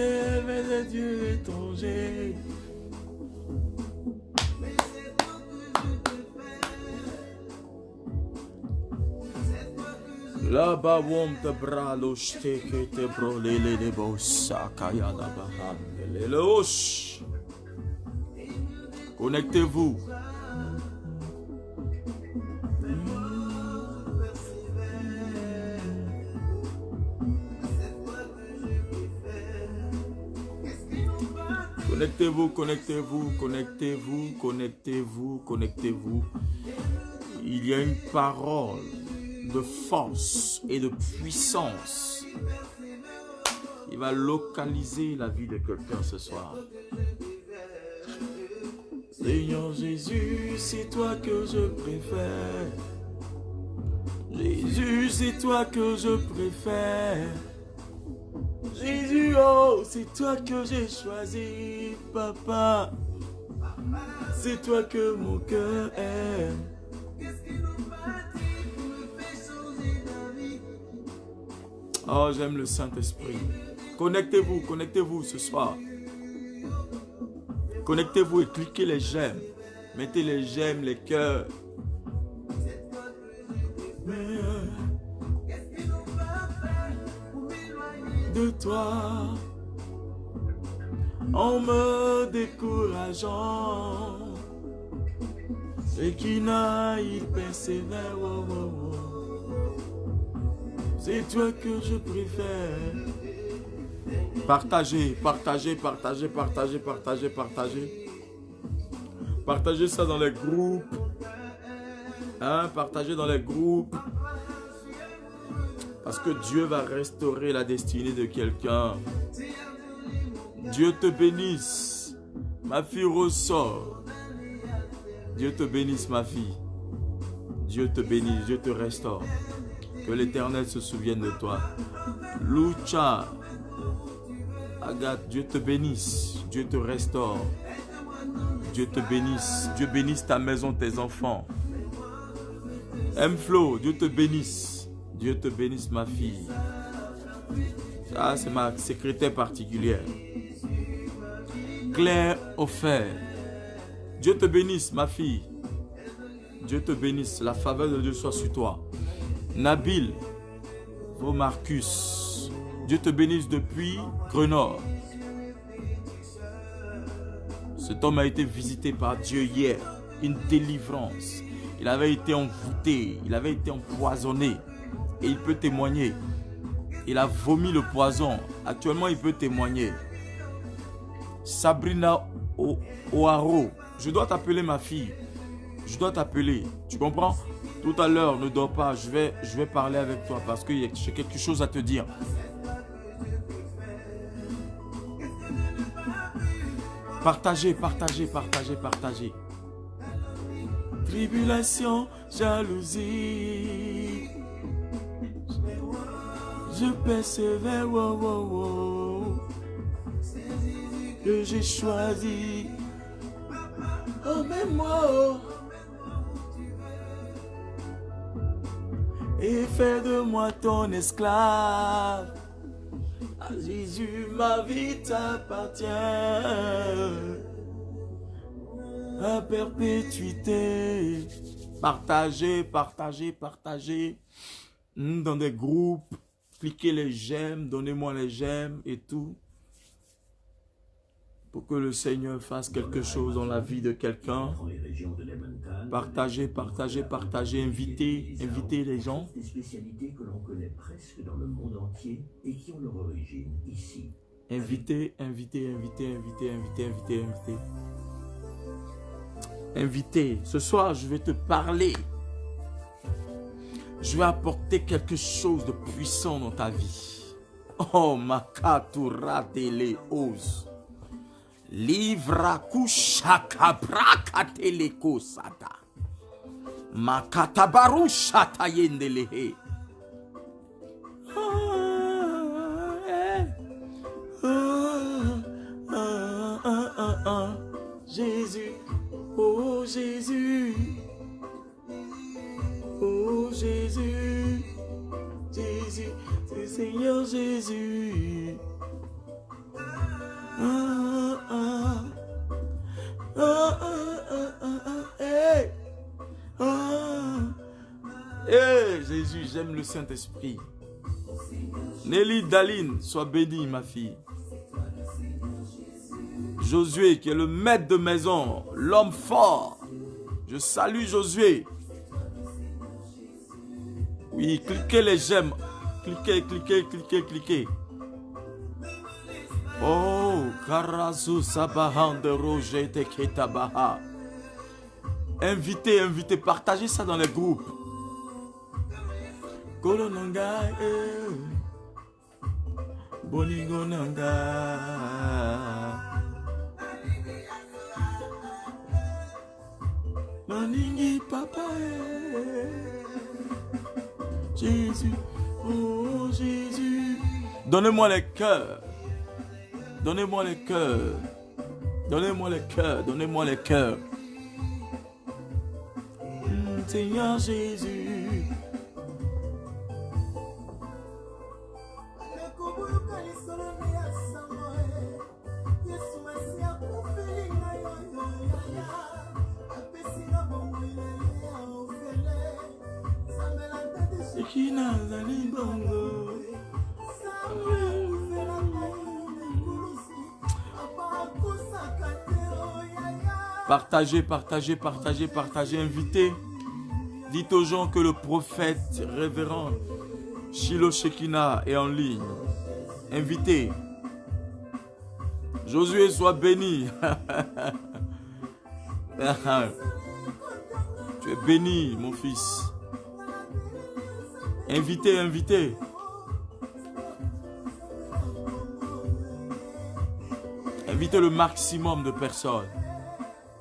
prier vers des dieux étrangers. La bawom te bralo steke te brolele de bossa kaya la baham le loche. Connectez-vous. Connectez-vous, connectez-vous, connectez-vous, connectez-vous, connectez-vous. Il y a une parole de force et de puissance. Il va localiser la vie de quelqu'un ce soir. Seigneur Jésus, c'est toi que je préfère. Jésus, c'est toi que je préfère. Jésus, oh, c'est toi que j'ai choisi, papa. C'est toi que mon cœur aime. Oh, j'aime le Saint-Esprit. Connectez-vous, connectez-vous ce soir. Connectez-vous et cliquez les j'aime. Mettez les j'aime, les cœurs. De toi, en me décourageant, et qui n'a, il persévère. Oh, oh, oh. C'est toi que je préfère. Partagez, partagez, partagez, partagez, partagez, partagez. Partagez ça dans les groupes. Hein, partagez dans les groupes. Parce que Dieu va restaurer la destinée de quelqu'un. Dieu te bénisse. Ma fille ressort. Dieu te bénisse, ma fille. Dieu te bénisse, Dieu te restaure. Que l'Éternel se souvienne de toi. Lucha. Agathe, Dieu te bénisse. Dieu te restaure. Dieu te bénisse. Dieu bénisse ta maison, tes enfants. M-Flo, Dieu te bénisse. Dieu te bénisse, ma fille. Ça, c'est ma secrétaire particulière. Claire Offert. Dieu te bénisse, ma fille. Dieu te bénisse. La faveur de Dieu soit sur toi. Nabil Vomarcus. Dieu te bénisse depuis Grenoble. Cet homme a été visité par Dieu hier. Une délivrance. Il avait été envoûté. Il avait été empoisonné. Et il peut témoigner. Il a vomi le poison. Actuellement, il peut témoigner. Sabrina Oaro. Je dois t'appeler, ma fille. Je dois t'appeler. Tu comprends? Tout à l'heure, ne dors pas. Je vais parler avec toi parce que j'ai quelque chose à te dire. Partagez, partagez, partagez, partagez. Tribulation, jalousie. Je persévère, wow, wow, wow, que j'ai choisi. Oh, mais moi, oh. Et fais de moi ton esclave. À Jésus, ma vie t'appartient. À perpétuité. Partagez, partagez, partagez. Dans des groupes. Cliquez les j'aime, donnez-moi les j'aime et tout. Pour que le Seigneur fasse quelque chose dans la vie de quelqu'un. Partagez, partagez, partagez, invitez, invitez les gens. Des spécialités que l'on connaît presque dans le monde entier et qui ont leur origine ici. Invitez, invitez, invitez, invitez, invitez, invitez, invitez. Invitez. Ce soir, je vais te parler. Je vais apporter quelque chose de puissant dans ta vie. Oh, makatura dele os. Livra kushaka brakateleko sata. Makatabaru shata yendelehe. Jésus, oh Jésus. Oh Jésus, Jésus, c'est Seigneur Jésus. Ah, ah, ah, ah, ah, hey. Ah. Hey, Jésus, j'aime le Saint-Esprit. Nelly Daline, sois bénie, ma fille. Josué, qui est le maître de maison, l'homme fort. Je salue Josué. Oui, cliquez les j'aime. Cliquez, cliquez, cliquez, cliquez. Oh, Karazu Sabahan de Roger Teketabaha. Invitez, invitez, partagez ça dans les groupes. Kolonanga, Bonigonanga. Maningi papa, Jésus, oh Jésus. Donnez-moi les cœurs. Donnez-moi les cœurs. Donnez-moi les cœurs. Donnez-moi les cœurs. Seigneur Jésus. Partagez, partagez, partagez, partagez, invitez. Dites aux gens que le prophète révérend Shiloh Shekinah est en ligne. Invitez. Josué, sois béni. Tu es béni, mon fils. Invitez, invitez. Invitez le maximum de personnes.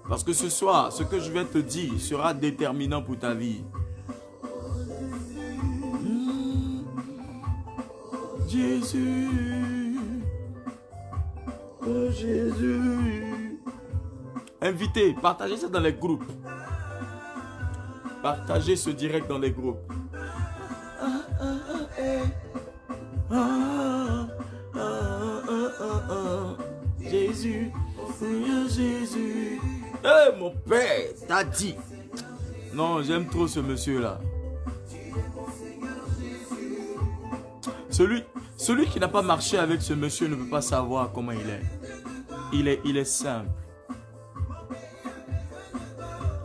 Parce que ce soir, ce que je vais te dire sera déterminant pour ta vie. Jésus. Oh Jésus. Invitez, partagez ça dans les groupes. Partagez ce direct dans les groupes. Jésus, Seigneur Jésus. Eh mon père, t'as dit. Non, j'aime trop ce monsieur-là. Celui qui n'a pas marché avec ce monsieur ne peut pas savoir comment il est. Il est simple.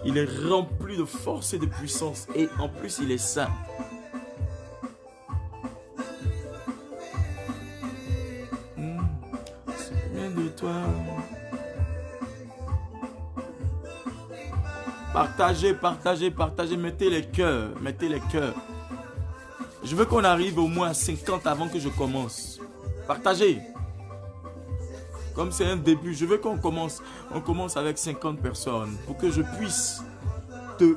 Il est rempli de force et de puissance. Et en plus, il est simple. Souviens de toi. Partagez, partagez, partagez. Mettez les cœurs. Mettez les cœurs. Je veux qu'on arrive au moins à 50 avant que je commence. Partagez. Comme c'est un début, je veux qu'on commence. On commence avec 50 personnes pour que je puisse te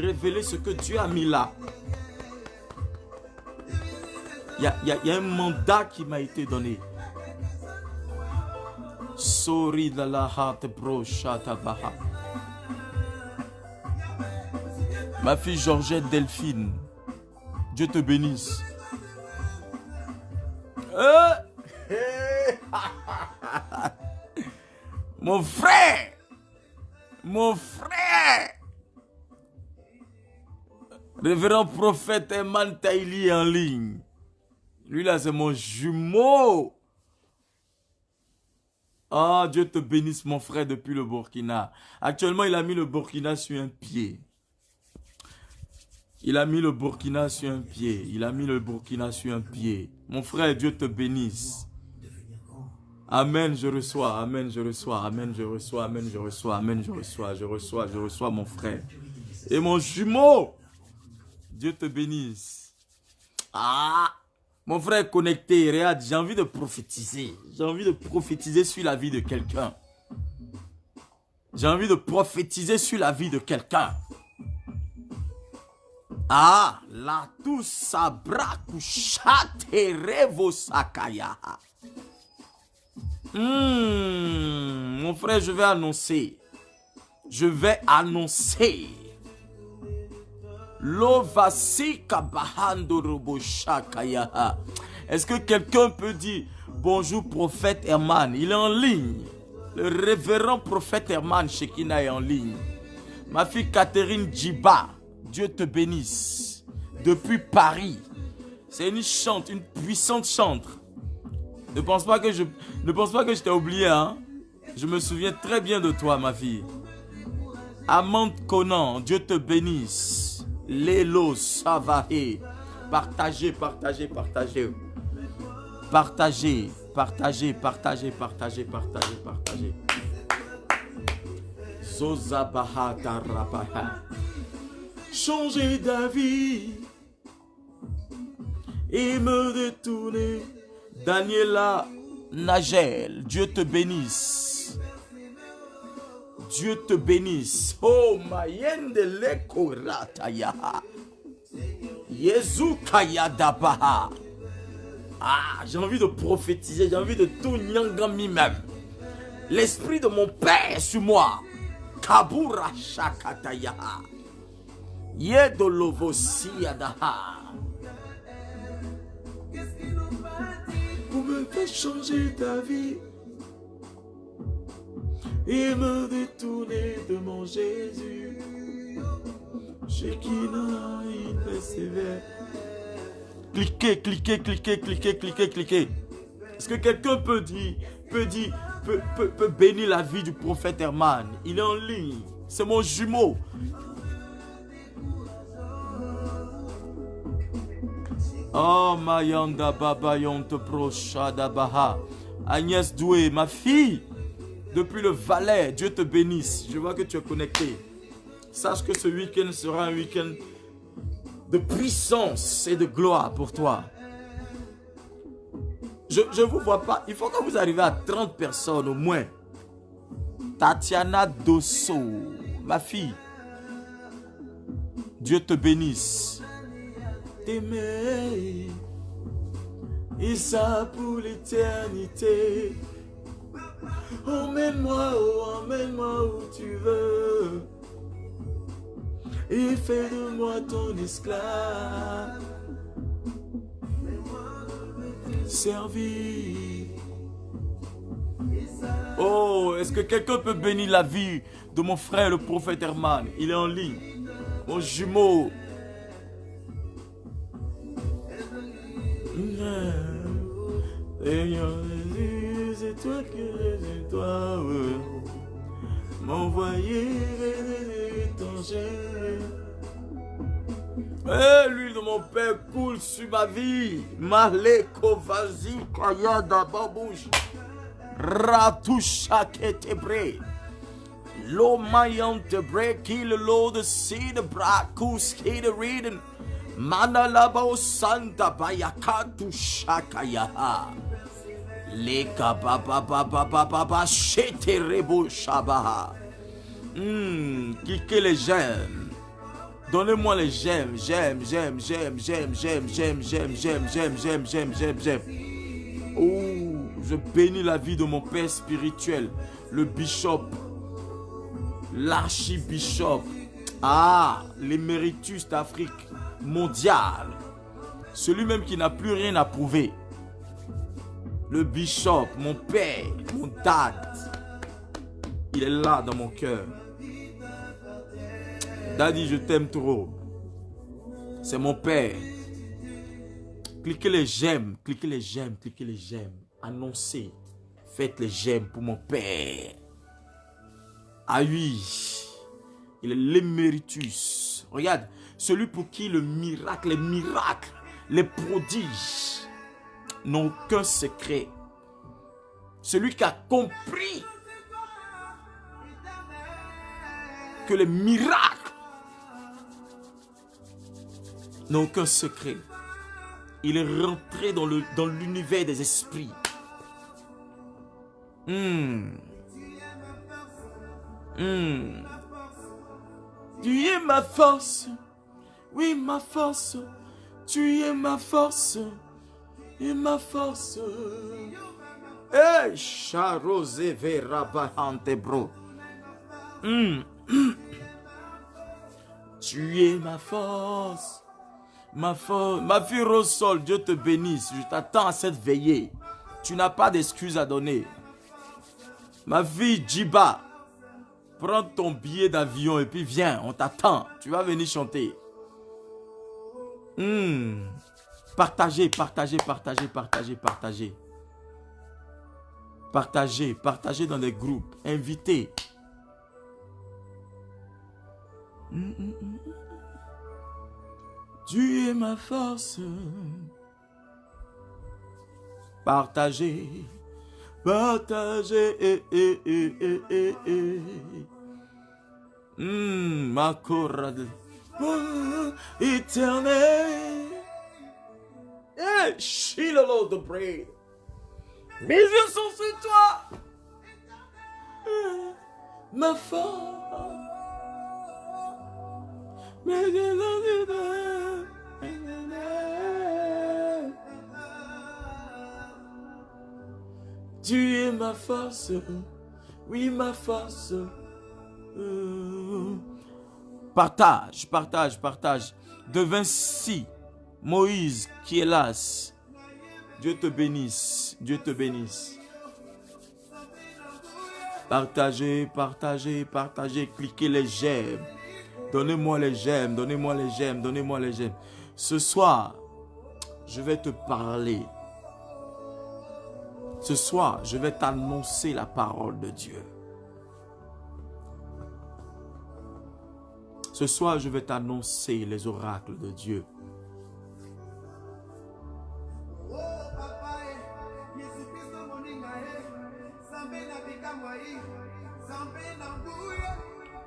révéler ce que Dieu a mis là. Il y a un mandat qui m'a été donné. Sorry de la hâte bro chatabaha. Ma fille Georgette Delphine. Dieu te bénisse. Mon frère. Mon frère. Révérend prophète Eman Taïli en ligne. Lui là c'est mon jumeau. Ah, Dieu te bénisse mon frère depuis le Burkina. Actuellement il a mis le Burkina sur un pied. Il a mis le Burkina sur un pied. Il a mis le Burkina sur un pied. Mon frère, Dieu te bénisse. Amen, je reçois. Amen, je reçois. Amen, je reçois. Amen, je reçois. Amen, je reçois. Je reçois, je reçois mon frère. Et mon jumeau. Dieu te bénisse. Ah, mon frère connecté, regarde, j'ai envie de prophétiser. J'ai envie de prophétiser sur la vie de quelqu'un. J'ai envie de prophétiser sur la vie de quelqu'un. Ah, la tout sabra revo sakaya. Mon frère, je vais annoncer. Je vais annoncer. Lovasika bahando robo shakaya. Est-ce que quelqu'un peut dire bonjour prophète Herman? Il est en ligne. Le révérend prophète Herman Shekina est en ligne. Ma fille Catherine Djiba, Dieu te bénisse. Depuis Paris. C'est une chante, une puissante chantre. Ne pense pas que je t'ai oublié, hein. Je me souviens très bien de toi, ma fille. Amande Conan, Dieu te bénisse. Lélo Savahe. Partagez, partagez, partagez. Partagez, partagez, partagez, partagez, partagez, partagez. Zozabaha Tarabaha. Changer d'avis et me détourner. Daniela Nagel, Dieu te bénisse. Dieu te bénisse. Oh, Mayende Lekorataya. Yezu Kayadabaha. Ah, j'ai envie de prophétiser, j'ai envie de tout nyangami même. L'esprit de mon Père est sur moi. Kabura Shakataya. Yedolovosi-yadaha. Pour me faire changer ta vie et me détourner de mon Jésus. Shekinah, il persévère. Cliquez, cliquez, cliquez, cliquez, cliquez, cliquez. Est-ce que quelqu'un peut bénir la vie du prophète Herman? Il est en ligne. C'est mon jumeau. Oh, Mayanda Baba Yonte Prochada Baha. Agnès Doué, ma fille, depuis le Valais, Dieu te bénisse. Je vois que tu es connecté. Sache que ce week-end sera un week-end de puissance et de gloire pour toi. Je ne vous vois pas. Il faut que vous arriviez à 30 personnes au moins. Tatiana Dosso, ma fille, Dieu te bénisse. T'aimer, et ça pour l'éternité. Emmène-moi où tu veux. Et fais de moi ton esclave. Servir. Oh, est-ce que quelqu'un peut bénir la vie de mon frère le prophète Herman? Il est en ligne. Mon jumeau. C'est toi que toi m'envoyer étranger. L'huile de mon Père coule sur ma vie. Maleko vazi kayada babouche. Ratusha ketebre. Lo mayante bre kill lo de seed brakus kid reading. Manalaba santa bayakatu shakayaha. Leka baba baba baba shete rebo shabaha. Cliquez les j'aime. Donnez-moi les j'aime, j'aime. Oh, je bénis la vie de mon père spirituel, le bishop, l'archibishop, l'éméritus d'Afrique mondiale, celui même qui n'a plus rien à prouver. Le bishop, mon père, mon dad, il est là dans mon cœur. Daddy, je t'aime trop. C'est mon père. Cliquez les j'aime, cliquez les j'aime, cliquez les j'aime. Annoncez. Faites les j'aime pour mon père. Ah oui. Il est l'éméritus. Regarde, celui pour qui le miracle, les miracles, les prodiges n'ont aucun secret. Celui qui a compris que les miracles n'ont aucun secret. Il est rentré dans l'univers des esprits. Tu es ma force. Oui, ma force. Tu es ma force. Et ma force. Hey, Charose Verabahante bro. Tu es ma force. Ma fille Rosol, Dieu te bénisse. Je t'attends à cette veillée. Tu n'as pas d'excuses à donner. Ma fille Djiba, prends ton billet d'avion et puis viens, on t'attend. Tu vas venir chanter. Partagez, partagez, partagez, partagez, partagez. Partagez, partagez dans des groupes. Invitez. Tu es ma force. Partagez. Partagez. Ma corde éternelle. Shilolo de braid. Mes yeux sont sur toi. Ma force. Mes yeux sont sur toi. Tu es ma force. Oui, ma force. Partage, partage, partage. De Vinci, Moïse, Kielas. Dieu te bénisse. Dieu te bénisse. Partagez, partagez, partagez. Cliquez les j'aime. Donnez-moi les j'aime. Donnez-moi les j'aime. Donnez-moi les j'aime. Ce soir, je vais te parler. Ce soir, je vais t'annoncer la parole de Dieu. Ce soir, je vais t'annoncer les oracles de Dieu.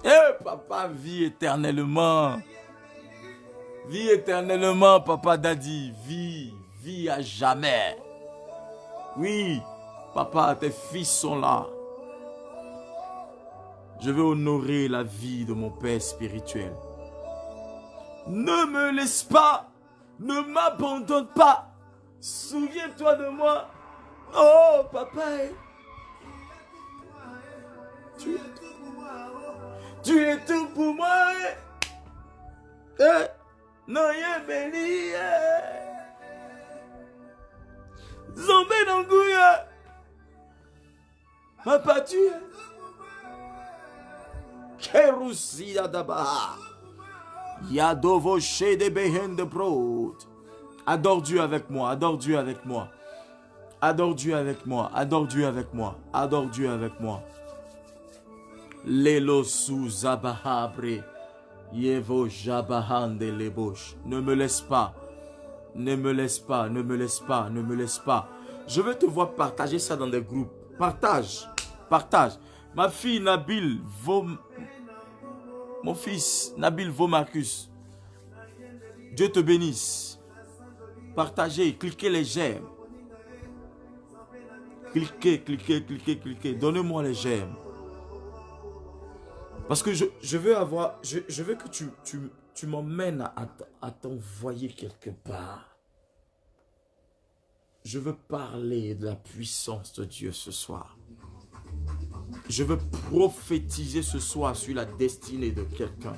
Eh, papa, vis éternellement. Vis éternellement, papa Daddy. Vis, vis à jamais. Oui, papa, tes fils sont là. Je vais honorer la vie de mon Père spirituel. Ne me laisse pas. Ne m'abandonne pas. Souviens-toi de moi. Oh, papa. Tu es tout pour moi. Non, y'a béni. Zombé d'angouille. Papa, tu es. Kerousi Adabaha. Yadovoche de Behen de Brod. Adore Dieu avec moi. Adore Dieu avec moi. Adore Dieu avec moi. Adore Dieu avec moi. Adore Dieu avec moi. Lelo sous Zabahabre. Yevo Jabahande Lebosh. Ne me laisse pas. Ne me laisse pas. Ne me laisse pas. Ne me laisse pas. Je veux te voir partager ça dans des groupes. Partage. Partage. Ma fille Nabil mon fils Nabil Vomarcus. Dieu te bénisse. Partagez, cliquez les j'aime. Cliquez, cliquez, cliquez, cliquez. Donnez-moi les j'aime. Parce que je veux avoir, je veux que tu m'emmènes à t'envoyer quelque part. Je veux parler de la puissance de Dieu ce soir. Je veux prophétiser ce soir sur la destinée de quelqu'un.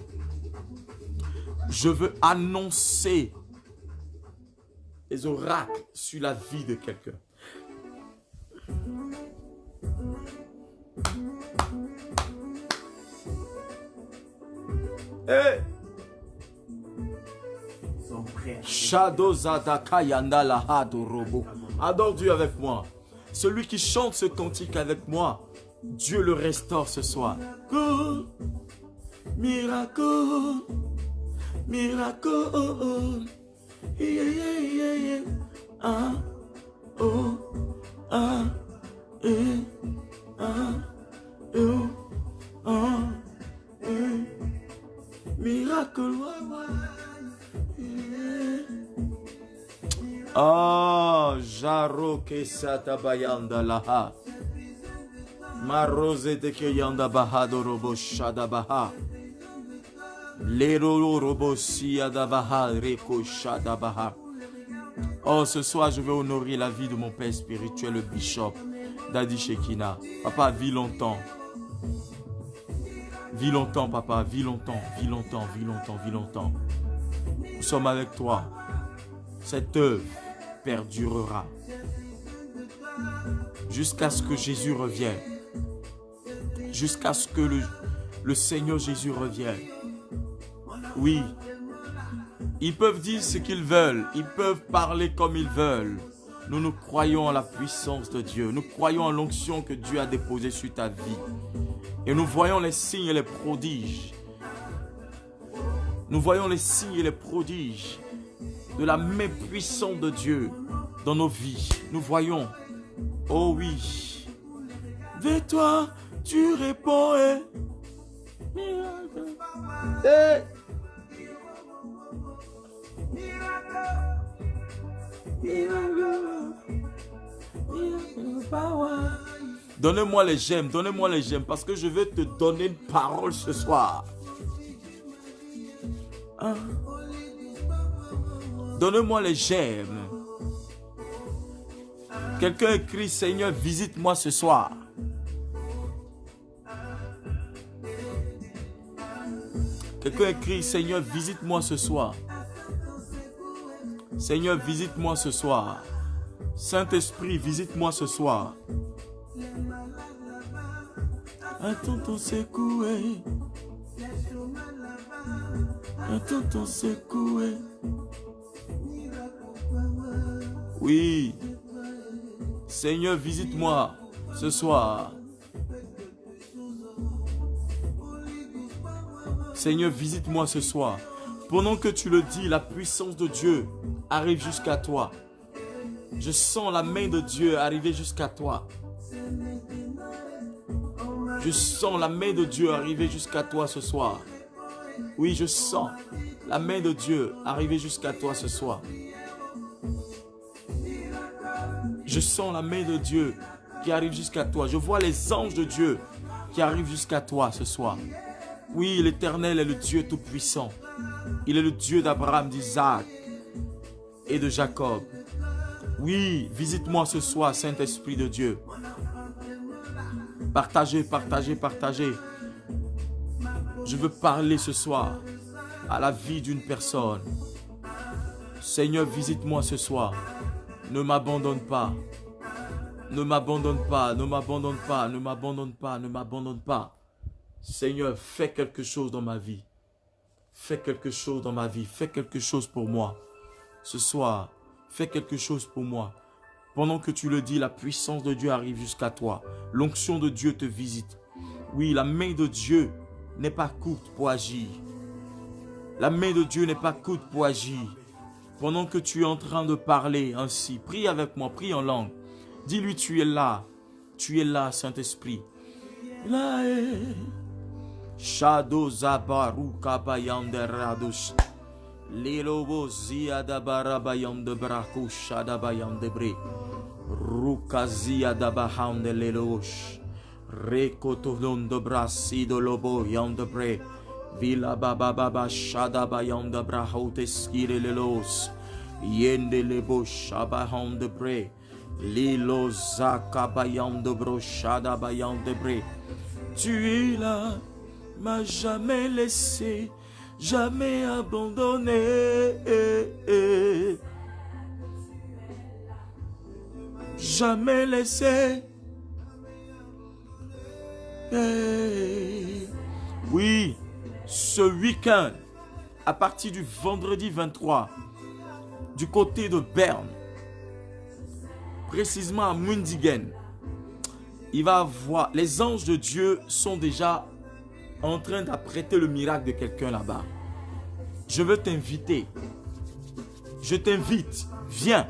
Je veux annoncer les oracles sur la vie de quelqu'un. Hey! Adore Dieu avec moi. Celui qui chante ce cantique avec moi, Dieu le restaure ce soir. Miracle, miracle, yeah, yeah, yeah, yeah. Ah, oh, ah, eh, ah, oh, ah, eh. Miracle, ah, Jaro que satabayanda laha. Marose de keyanda bahado robo shada baha. Lero robo siada baha reko shada baha. Oh, ce soir, je vais honorer la vie de mon père spirituel, le bishop Daddy Shekina. Papa, vis longtemps. Vis longtemps, papa. Vis longtemps, vis longtemps, vis longtemps, vis longtemps. Nous sommes avec toi. Cette œuvre perdurera jusqu'à ce que Jésus revienne. jusqu'à ce que le Seigneur Jésus revienne. Oui, ils peuvent dire ce qu'ils veulent, ils peuvent parler comme ils veulent. Nous croyons en la puissance de Dieu, nous croyons en l'onction que Dieu a déposée sur ta vie. Et nous voyons les signes et les prodiges. Nous voyons les signes et les prodiges de la main puissante de Dieu dans nos vies. Nous voyons, oh oui, vers toi tu réponds. Donnez-moi les j'aime, parce que je vais te donner une parole ce soir. Hein? Donnez-moi les j'aime. Quelqu'un écrit, Seigneur, visite-moi ce soir. Quelqu'un écrit, Seigneur, visite-moi ce soir. Seigneur, visite-moi ce soir. Saint-Esprit, visite-moi ce soir. Attends ton secoué. Attends ton secoué. Oui. Seigneur, visite-moi ce soir. Seigneur, visite-moi ce soir. Pendant que tu le dis, la puissance de Dieu arrive jusqu'à toi. Je sens la main de Dieu arriver jusqu'à toi. Je sens la main de Dieu arriver jusqu'à toi ce soir. Oui, je sens la main de Dieu arriver jusqu'à toi ce soir. Je sens la main de Dieu qui arrive jusqu'à toi. Je vois les anges de Dieu qui arrivent jusqu'à toi ce soir. Oui, l'Éternel est le Dieu tout-puissant. Il est le Dieu d'Abraham, d'Isaac et de Jacob. Oui, visite-moi ce soir, Saint-Esprit de Dieu. Partagez, partagez, partagez. Je veux parler ce soir à la vie d'une personne. Seigneur, visite-moi ce soir. Ne m'abandonne pas. Ne m'abandonne pas, ne m'abandonne pas, ne m'abandonne pas, ne m'abandonne pas. Seigneur, fais quelque chose dans ma vie. Fais quelque chose dans ma vie. Fais quelque chose pour moi. Ce soir, fais quelque chose pour moi. Pendant que tu le dis, la puissance de Dieu arrive jusqu'à toi. L'onction de Dieu te visite. Oui, la main de Dieu n'est pas courte pour agir. La main de Dieu n'est pas courte pour agir. Pendant que tu es en train de parler ainsi, prie avec moi, prie en langue. Dis-lui, tu es là, Saint-Esprit. Là est Shadow Zabaru Kabayande Radush. Lilobo Ziadabarabayande Braku Shadabayande Bre. Rukazia Dabahande Lelosh. Rekotolon de Brasido Lobo Yande Bre. Villa Baba Baba Shadabayande Brahote Skire Lelos. Yende Lebo Shabahande Bre. Lilo Zakabayande Bro Shadabayande Bre. Tu es là, m'as jamais laissé, jamais abandonné. Jamais laissé. Oui, ce week-end, à partir du vendredi 23, du côté de Berne, précisément à Mundigen, il va avoir, les anges de Dieu sont déjà en train d'apprêter le miracle de quelqu'un là-bas. Je veux t'inviter. Je t'invite. Viens.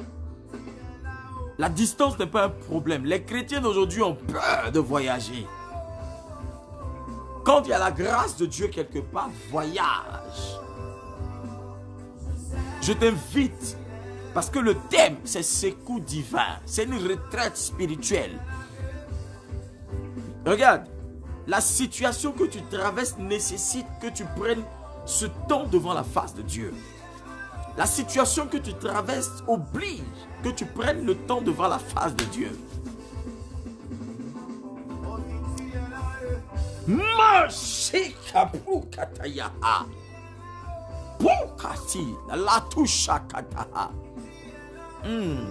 La distance n'est pas un problème. Les chrétiens d'aujourd'hui ont peur de voyager. Quand il y a la grâce de Dieu quelque part, voyage. Je t'invite. Parce que le thème, c'est secours divin. C'est une retraite spirituelle. Regarde, la situation que tu traverses nécessite que tu prennes ce temps devant la face de Dieu. La situation que tu traverses oblige que tu prennes le temps devant la face de Dieu.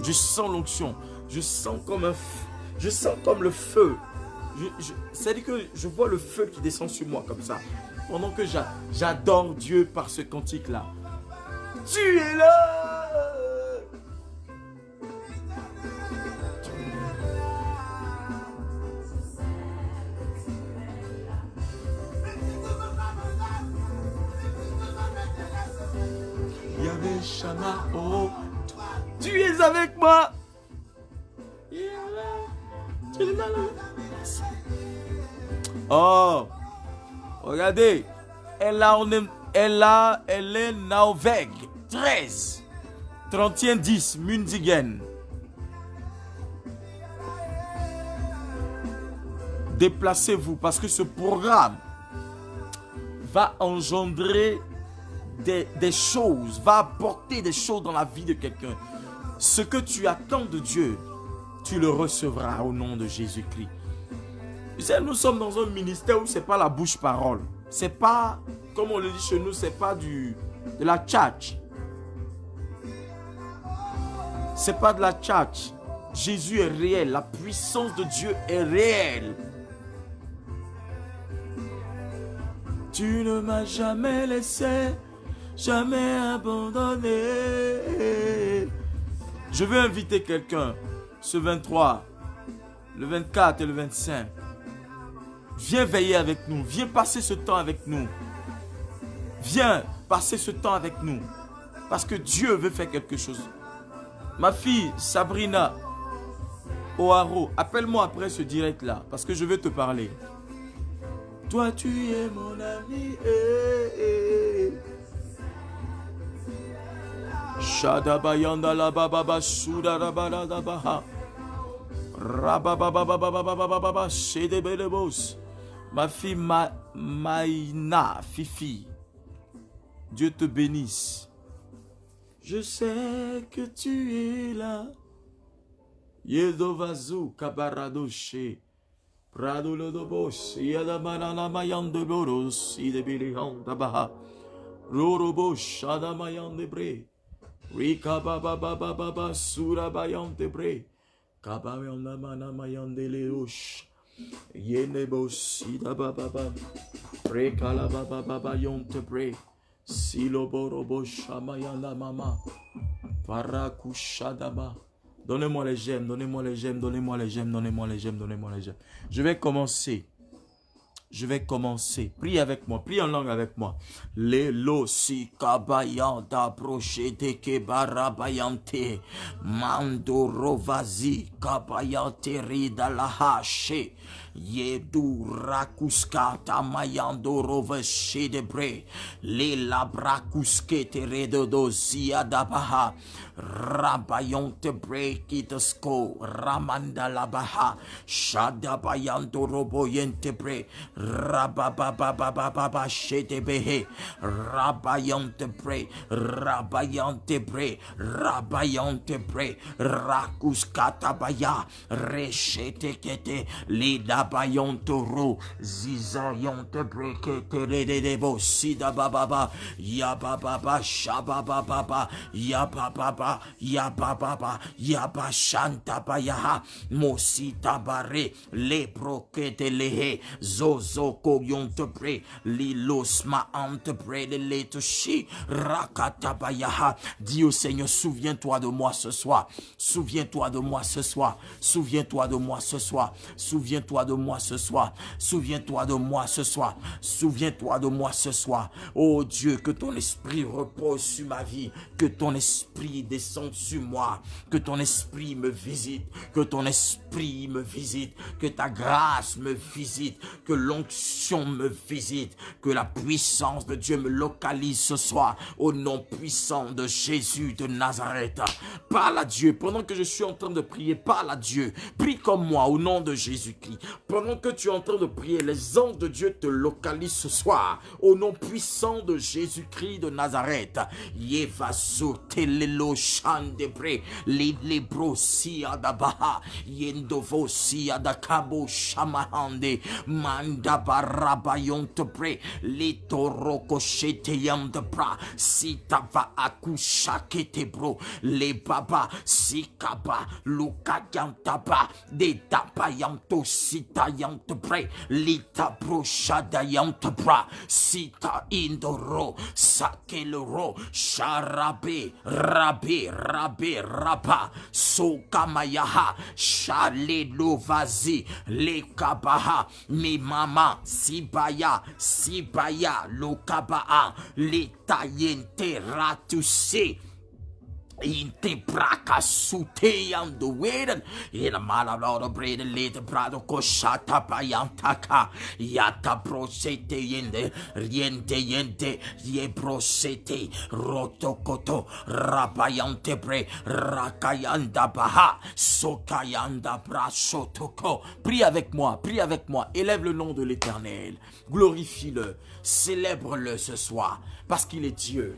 Je sens l'onction. Je sens comme le feu. C'est-à-dire que je vois le feu qui descend sur moi comme ça. Pendant que j'adore Dieu par ce cantique-là. Tu es là! Yahvé Shama, oh, tu es avec moi! Oh, regardez, elle est Norvège 13 31 10 Mundigen. Déplacez-vous parce que ce programme va engendrer des choses, va apporter des choses dans la vie de quelqu'un. Ce que tu attends de Dieu, tu le recevras au nom de Jésus-Christ. Tu sais, nous sommes dans un ministère où ce n'est pas la bouche-parole. Ce n'est pas, comme on le dit chez nous, ce n'est pas de la tchatch. Ce n'est pas de la tchatch. Jésus est réel. La puissance de Dieu est réelle. Tu ne m'as jamais laissé, jamais abandonné. Je veux inviter quelqu'un ce 23, le 24 et le 25. Viens veiller avec nous. Viens passer ce temps avec nous. Viens passer ce temps avec nous. Parce que Dieu veut faire quelque chose. Ma fille Sabrina O'Haro, appelle-moi après ce direct-là. Parce que je veux te parler. Toi, tu es mon ami. Shadabayanda la bababa sudarabadabaha. Rabababababababababa shedebelebos. Ma fille Maïna, Fifi, Dieu te bénisse. Je sais que tu es là. Yedovazu kabaradoshe. Prado lodobos. Yadamanana mayandeboros. Idebelihandabaha. Rorobosh. Adamayandebre. Rika bababababa surabayandebre. Kabayandamana mayandeleosh. Yenebo sida baba prekala baba yonte pre silo borobo shamayana mama parakushadaba. Donnez-moi les gemmes, donnez-moi les gemmes, donnez-moi les gemmes, donnez-moi les gemmes, donnez-moi les gemmes. Je vais commencer. Prie avec moi, prie en langue avec moi. Lelo si kabayanda brochete ke barabayante mandoro vazi kabayante rida la hache yedu rakuska tamayando roveshe de bre le labrakuske te redo dosia dabaha rabayante bre kitasko ramanda labaha shadabayando roboyente bre Rababababababa shetebehe rabayante bre rakuskatabaya reshete kete lidabayantoro zizayante bre kete redebo sida bababa yabababa shabababa yabababa yabashanta mosita bare lepro kete lehe zozo yonte pre lilos ma ante pre de letoshi rakatabayaha. Dis au Seigneur, souviens-toi de moi ce soir. Souviens-toi de moi ce soir. Souviens-toi de moi ce soir. Souviens-toi de moi ce soir. Souviens-toi de moi ce soir. Souviens-toi de moi ce soir. Oh Dieu, que ton esprit repose sur ma vie. Que ton esprit descende sur moi. Que ton esprit me visite. Que ton esprit me visite. Que ta grâce me visite. Que l'onction me visite, que la puissance de Dieu me localise ce soir, au nom puissant de Jésus de Nazareth. Parle à Dieu, pendant que je suis en train de prier, parle à Dieu, prie comme moi au nom de Jésus-Christ. Pendant que tu es en train de prier, les anges de Dieu te localisent ce soir, au nom puissant de Jésus-Christ de Nazareth. Yevaso telelo chandebre, libro sia dabaha, yendovo sia dakabo shamahande, manda barabayon te pre litoroko shete yam de pra sita va akusha kete bro le baba sikaba luka yam taba de tapa yam to si tayant bre, lita brochadayant bra, sita indoro, sakeloro, sharabe, rabe, rabe, raba, sokamayaha, shalelo vazi, le kabaha, mi mama, sibaya, sibaya, lo kabaa, le tayente ratuse. Inte braka suteyan the weden in a malabado bread later brado koshata bayantaka yata brosete yende yente ye brosete rotokoto rabayante bre rakayanda baha sokayanda brasotoko. Prie avec moi, élève le nom de l'Éternel, glorifie-le, célèbre-le ce soir parce qu'il est Dieu.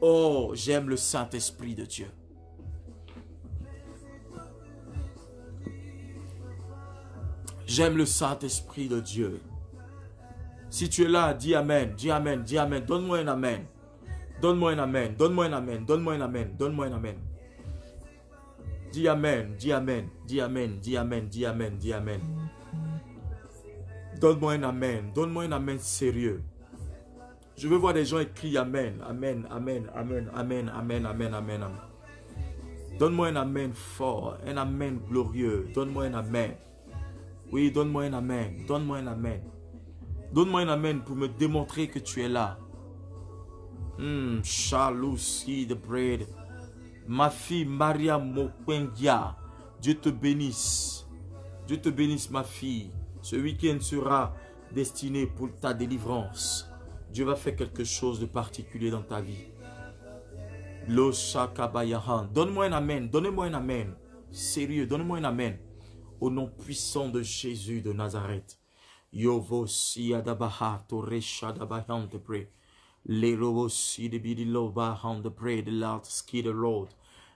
Oh, j'aime le Saint-Esprit de Dieu. J'aime le Saint-Esprit de Dieu. Si tu es là, dis Amen, dis Amen, dis Amen. Donne-moi un Amen. Donne-moi un Amen, donne-moi un Amen, donne-moi un Amen, donne-moi un Amen. Dis Amen, dis Amen, dis Amen, dis Amen, dis Amen, dis Amen. Donne-moi un Amen sérieux. Je veux voir des gens écrire Amen, Amen, Amen, Amen, Amen, Amen, Amen, Amen, Amen. Donne-moi un Amen fort, un Amen glorieux. Donne-moi un Amen. Oui, donne-moi un Amen, donne-moi un Amen. Donne-moi un Amen pour me démontrer que tu es là. Chalousi de bread. Ma fille Maria Mokwengia, Dieu te bénisse. Dieu te bénisse ma fille. Ce week-end sera destiné pour ta délivrance. Dieu va faire quelque chose de particulier dans ta vie. Donne-moi un Amen. Donnez-moi un Amen. Sérieux, donnez-moi un Amen. Au nom puissant de Jésus de Nazareth. Yovo si adabaha toresha dabahan de pre. Les robots si de bidiloba hand de pre de l'art ski de road.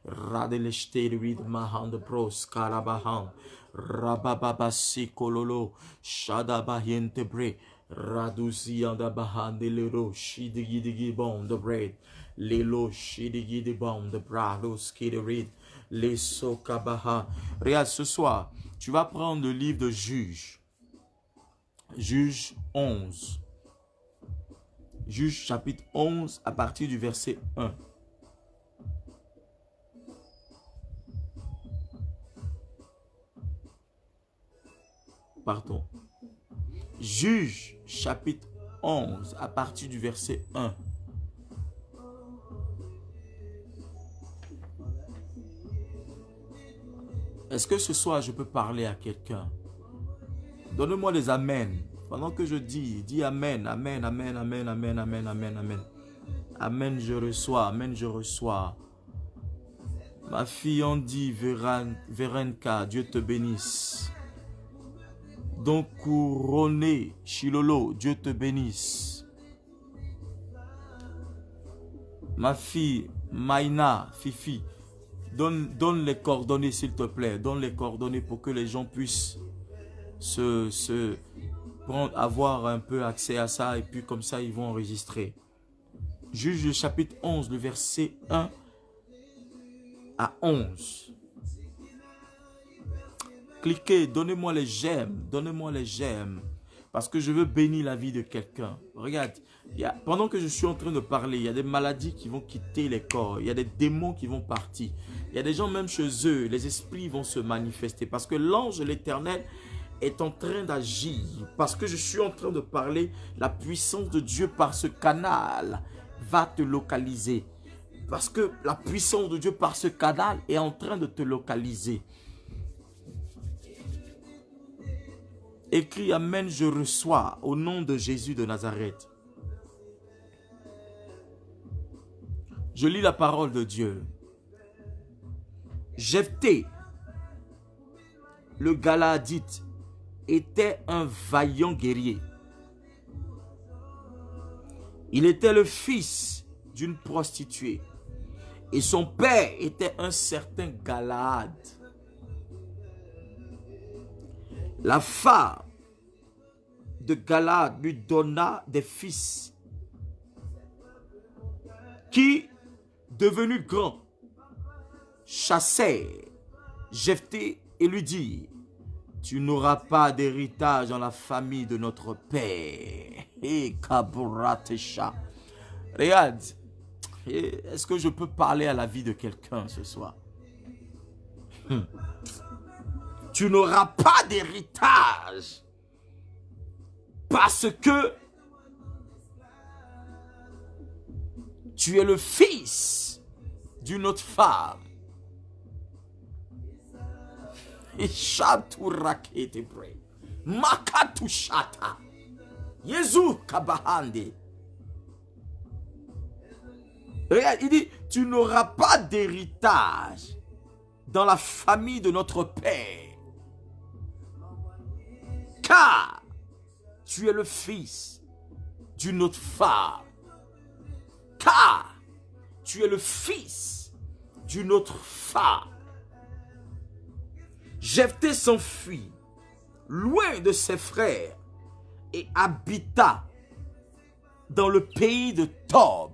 Radeleste de read mahan de pros karabahan. Rabababasi kololo shadabahiente bre. Raduzi andabahan de l'ero shidigi bon de bread. Lelo shidigi de bon de brado ski de read. Les sokabaha. Regarde, ce soir, tu vas prendre le livre de Juge. Juge 11. Juge chapitre 11 à partir du verset 1. Pardon. Juge chapitre 11 à partir du verset 1. Est-ce que ce soir je peux parler à quelqu'un? Donne-moi des Amen. Pendant que je dis Amen, Amen, Amen, Amen, Amen, Amen, Amen, Amen. Amen, je reçois, Amen, je reçois. Ma fille on dit Verenka, Dieu te bénisse. Donc couronné, Chilolo, Dieu te bénisse. Ma fille, Maïna, Fifi, donne les coordonnées s'il te plaît. Donne les coordonnées pour que les gens puissent avoir un peu accès à ça et puis comme ça ils vont enregistrer. Juge le chapitre 11, le verset 1 à 11. Cliquez, donnez-moi les j'aime, donnez-moi les j'aime. Parce que je veux bénir la vie de quelqu'un. Regarde, pendant que je suis en train de parler, il y a des maladies qui vont quitter les corps. Il y a des démons qui vont partir. Il y a des gens même chez eux, les esprits vont se manifester. Parce que l'ange de l'Éternel est en train d'agir. Parce que je suis en train de parler, la puissance de Dieu par ce canal va te localiser. Parce que la puissance de Dieu par ce canal est en train de te localiser. Écris Amen, je reçois au nom de Jésus de Nazareth. Je lis la parole de Dieu. Jephthé, le Galaadite, était un vaillant guerrier. Il était le fils d'une prostituée. Et son père était un certain Galaad. La femme de Galaad lui donna des fils qui, devenus grands, chassèrent Jephthé et lui dirent: Tu n'auras pas d'héritage dans la famille de notre père. Et Kaburatesha. Regarde, est-ce que je peux parler à la vie de quelqu'un ce soir? Tu n'auras pas d'héritage parce que tu es le fils d'une autre femme. Makatushata. Yesu kabahande. Regarde, il dit, tu n'auras pas d'héritage dans la famille de notre père. Car tu es le fils d'une autre femme. Car tu es le fils d'une autre femme. Jephthé s'enfuit loin de ses frères et habita dans le pays de Tob.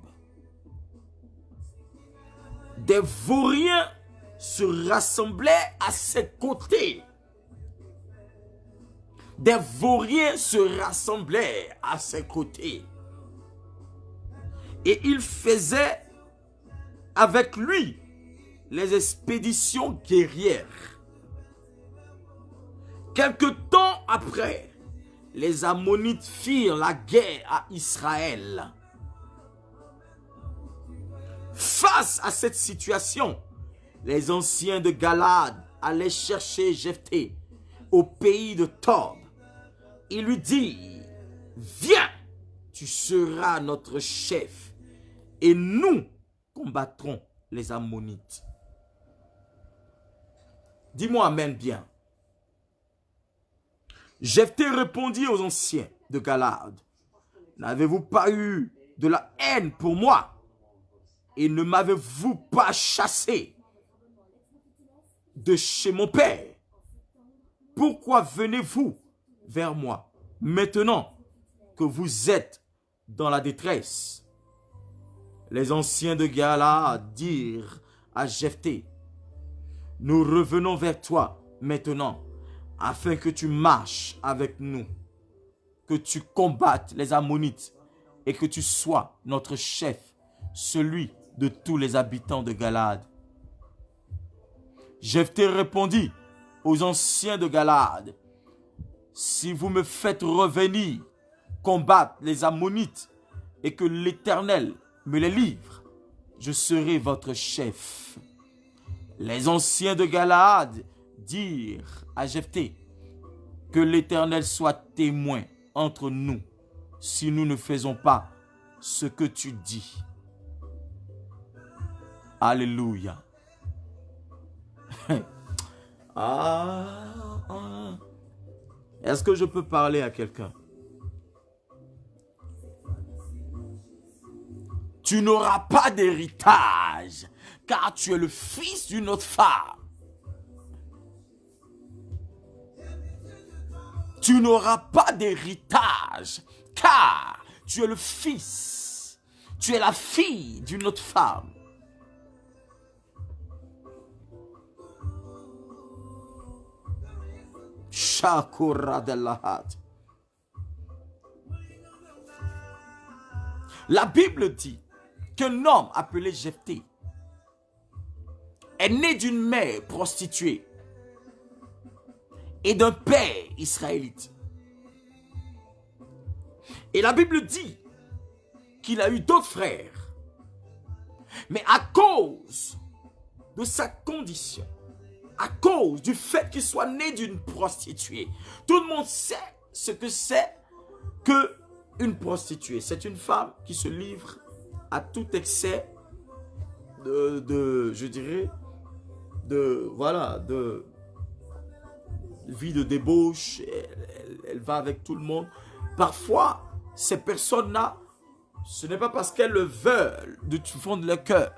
Des vauriens se rassemblaient à ses côtés. Des vauriens se rassemblaient à ses côtés. Et il faisait avec lui les expéditions guerrières. Quelque temps après, les Ammonites firent la guerre à Israël. Face à cette situation, les anciens de Galad allaient chercher Jephthé au pays de Tob. Ils lui dirent, viens, tu seras notre chef et nous combattrons les Ammonites. Dis-moi amen bien. Jephthé répondit aux anciens de Galad, n'avez-vous pas eu de la haine pour moi et ne m'avez-vous pas chassé de chez mon père? Pourquoi venez-vous vers moi maintenant que vous êtes dans la détresse? Les anciens de Galad dirent à Jephthé, nous revenons vers toi maintenant afin que tu marches avec nous, que tu combattes les Ammonites et que tu sois notre chef, celui de tous les habitants de Galad. Jephthé répondit aux anciens de Galad, si vous me faites revenir combattre les Ammonites et que l'Éternel me les livre, je serai votre chef. Les anciens de Galad dirent à Jephthé, que l'Éternel soit témoin entre nous si nous ne faisons pas ce que tu dis. Alléluia. Est-ce que je peux parler à quelqu'un? Tu n'auras pas d'héritage, car tu es le fils d'une autre femme. Tu n'auras pas d'héritage, car tu es le fils, tu es la fille d'une autre femme. Shakura de la La Bible dit qu'un homme appelé Jephthé est né d'une mère prostituée et d'un père israélite. Et la Bible dit qu'il a eu d'autres frères. Mais à cause de sa condition, à cause du fait qu'il soit né d'une prostituée, tout le monde sait ce que c'est qu'une prostituée. C'est une femme qui se livre à tout excès de vie de débauche. Elle va avec tout le monde. Parfois, ces personnes-là, ce n'est pas parce qu'elles le veulent du fond de leur cœur,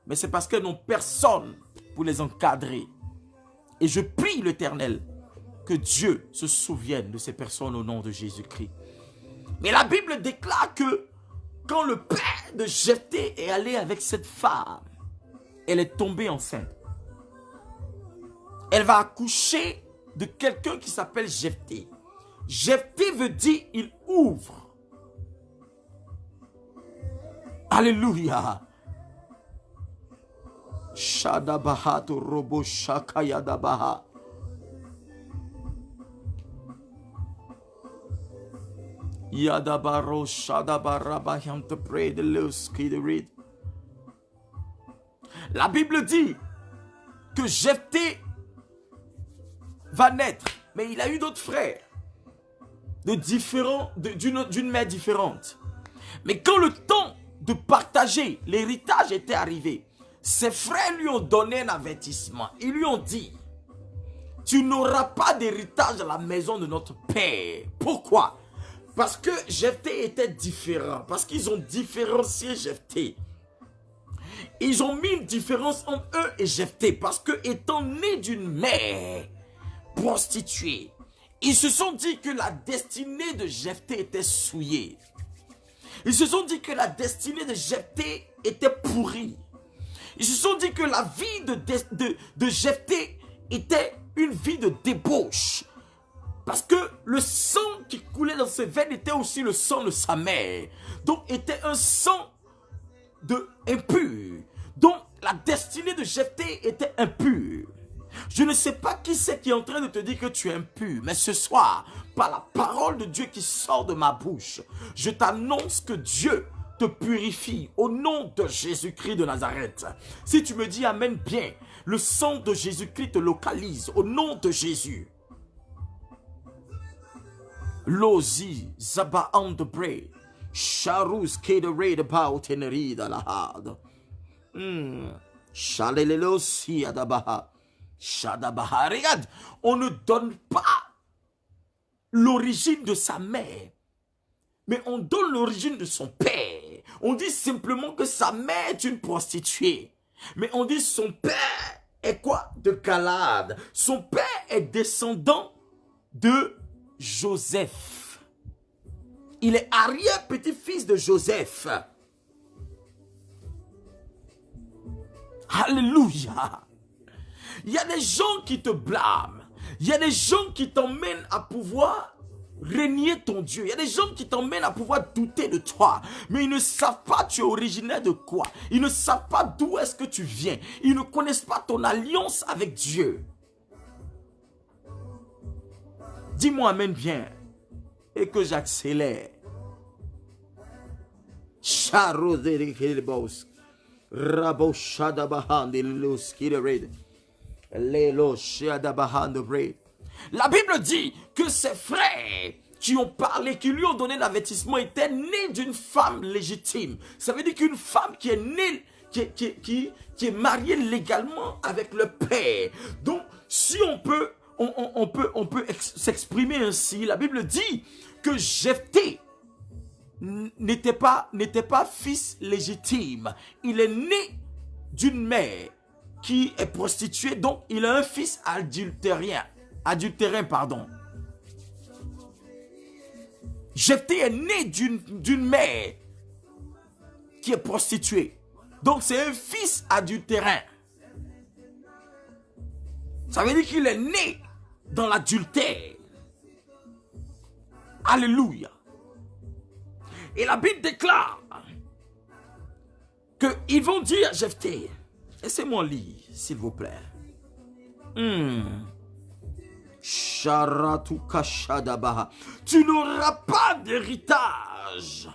mais c'est parce qu'elles n'ont personne pour les encadrer. Et je prie l'Éternel que Dieu se souvienne de ces personnes au nom de Jésus-Christ. Mais la Bible déclare que quand le père de Jephthé est allé avec cette femme, elle est tombée enceinte. Elle va accoucher de quelqu'un qui s'appelle Jephthé. Jephthé veut dire il ouvre. Alléluia. Shadabaha to robo shakayadabaha. Yadabaro shadabarabaham to pray the luski de read. La Bible dit que Jephthé va naître, mais il a eu d'autres frères d'une mère différente. Mais quand le temps de partager l'héritage était arrivé, ses frères lui ont donné un avertissement. Ils lui ont dit, tu n'auras pas d'héritage à la maison de notre père. Pourquoi? Parce que Jephthé était différent. Parce qu'ils ont différencié Jephthé. Ils ont mis une différence entre eux et Jephthé. Parce que étant né d'une mère prostituée, ils se sont dit que la destinée de Jephthé était souillée. Ils se sont dit que la destinée de Jephthé était pourrie. Ils se sont dit que la vie de Jephthé était une vie de débauche. Parce que le sang qui coulait dans ses veines était aussi le sang de sa mère. Donc était un sang impur. Donc la destinée de Jephthé était impure. Je ne sais pas qui c'est qui est en train de te dire que tu es impur. Mais ce soir, par la parole de Dieu qui sort de ma bouche, je t'annonce que Dieu te purifie au nom de Jésus-Christ de Nazareth. Si tu me dis amen bien, le sang de Jésus-Christ te localise au nom de Jésus. Lozi zaba on the brain. Charus kede read about in read alahad. Shalelelo si adabaha. Shadabaha. Regarde, on ne donne pas l'origine de sa mère, mais on donne l'origine de son père. On dit simplement que sa mère est une prostituée. Mais on dit son père est quoi? De Galade. Son père est descendant de Joseph. Il est arrière-petit-fils de Joseph. Alléluia. Il y a des gens qui te blâment. Il y a des gens qui t'emmènent à pouvoir régner ton Dieu. Il y a des gens qui t'emmènent à pouvoir douter de toi. Mais ils ne savent pas tu es originaire de quoi. Ils ne savent pas d'où est-ce que tu viens. Ils ne connaissent pas ton alliance avec Dieu. Dis-moi amen bien. Et que j'accélère. La Bible dit que ses frères qui ont parlé, qui lui ont donné l'avertissement, étaient nés d'une femme légitime. Ça veut dire qu'une femme qui est née, qui est mariée légalement avec le père. Donc, si on peut s'exprimer ainsi, la Bible dit que Jephthé n'était pas fils légitime. Il est né d'une mère qui est prostituée, donc il a un fils adultérin. Jephthé est né d'une mère qui est prostituée. Donc c'est un fils adultérin. Ça veut dire qu'il est né dans l'adultère. Alléluia. Et la Bible déclare qu'ils vont dire à Jephthé, laissez-moi lire, s'il vous plaît. Tu n'auras pas d'héritage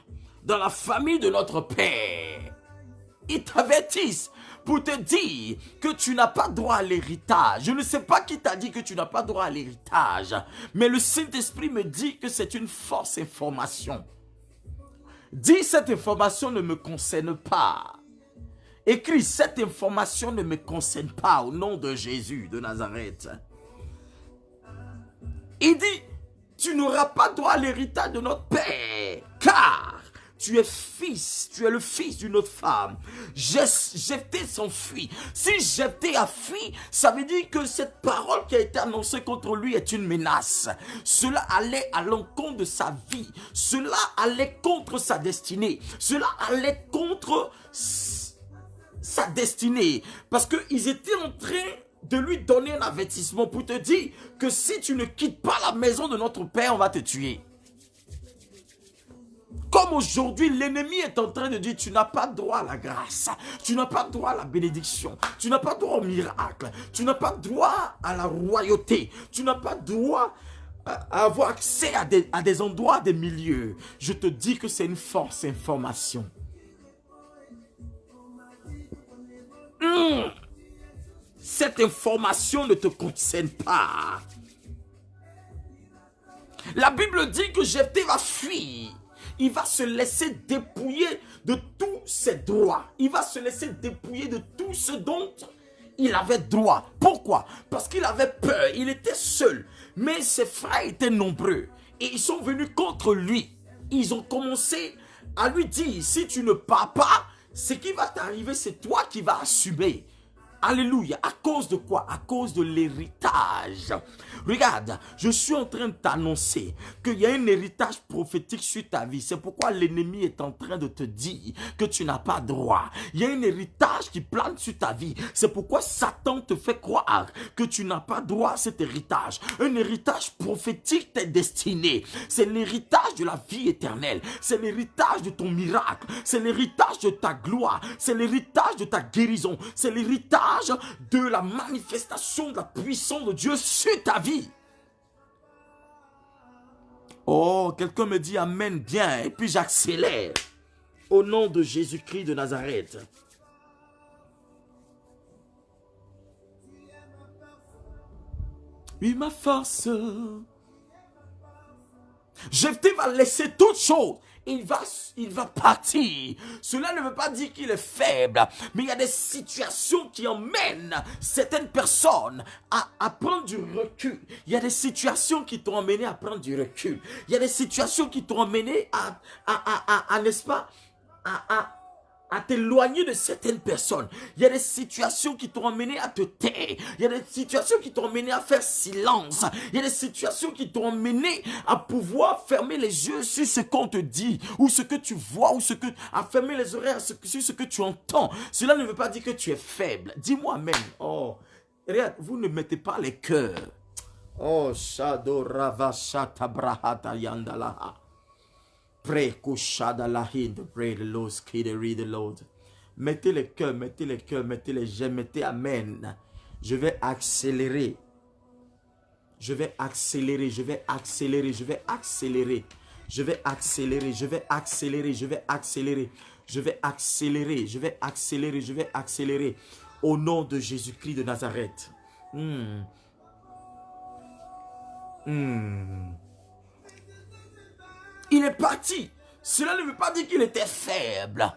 dans la famille de notre père. Ils t'avertissent pour te dire que tu n'as pas droit à l'héritage. Je ne sais pas qui t'a dit que tu n'as pas droit à l'héritage, mais le Saint-Esprit me dit que c'est une fausse information. Dis, cette information ne me concerne pas. Écris, cette information ne me concerne pas au nom de Jésus de Nazareth. Il dit, tu n'auras pas droit à l'héritage de notre père, car tu es le fils d'une autre femme. Jephthé s'enfuit. Si Jephthé a fui, ça veut dire que cette parole qui a été annoncée contre lui est une menace. Cela allait à l'encontre de sa vie. Cela allait contre sa destinée. Cela allait contre sa destinée. Parce qu'ils étaient en train de lui donner un avertissement pour te dire que si tu ne quittes pas la maison de notre Père, on va te tuer. Comme aujourd'hui, l'ennemi est en train de dire, tu n'as pas droit à la grâce, tu n'as pas droit à la bénédiction, tu n'as pas droit au miracle, tu n'as pas droit à la royauté, tu n'as pas droit à avoir accès à des endroits, à des milieux. Je te dis que c'est une force information. Cette information ne te concerne pas. La Bible dit que Jephthé va fuir. Il va se laisser dépouiller de tous ses droits. Il va se laisser dépouiller de tout ce dont il avait droit. Pourquoi? Parce qu'il avait peur. Il était seul. Mais ses frères étaient nombreux. Et ils sont venus contre lui. Ils ont commencé à lui dire, si tu ne pars pas, ce qui va t'arriver, c'est toi qui vas assumer. Alléluia. À cause de quoi? À cause de l'héritage. Regarde, je suis en train de t'annoncer qu'il y a un héritage prophétique sur ta vie. C'est pourquoi l'ennemi est en train de te dire que tu n'as pas droit. Il y a un héritage qui plane sur ta vie. C'est pourquoi Satan te fait croire que tu n'as pas droit à cet héritage. Un héritage prophétique t'est destiné. C'est l'héritage de la vie éternelle. C'est l'héritage de ton miracle. C'est l'héritage de ta gloire. C'est l'héritage de ta guérison. C'est l'héritage de la manifestation de la puissance de Dieu sur ta vie. Oh, quelqu'un me dit amen bien et puis j'accélère au nom de Jésus-Christ de Nazareth. Oui, ma force. Jephthé va laisser toute chose. Il va partir. Cela ne veut pas dire qu'il est faible, mais il y a des situations qui emmènent certaines personnes à prendre du recul. Il y a des situations qui t'ont amené à prendre du recul. Il y a des situations qui t'ont amené n'est-ce pas, à t'éloigner de certaines personnes. Il y a des situations qui t'ont amené à te taire. Il y a des situations qui t'ont amené à faire silence. Il y a des situations qui t'ont amené à pouvoir fermer les yeux sur ce qu'on te dit, ou ce que tu vois, ou à fermer les oreilles sur ce que tu entends. Cela ne veut pas dire que tu es faible. Dis-moi amen. Oh, regarde, vous ne mettez pas les cœurs. Oh, Shado Ravashata Brahata Yandalaha. Pray the Lord, the Lord. Mettez les cœurs, mettez les cœurs, mettez les j'aime, mettez amen. Je vais accélérer. Je vais accélérer, je vais accélérer, je vais accélérer. Je vais accélérer, je vais accélérer, je vais accélérer. Je vais accélérer, je vais accélérer, je vais accélérer. Au nom de Jésus-Christ de Nazareth. Il est parti. Cela ne veut pas dire qu'il était faible.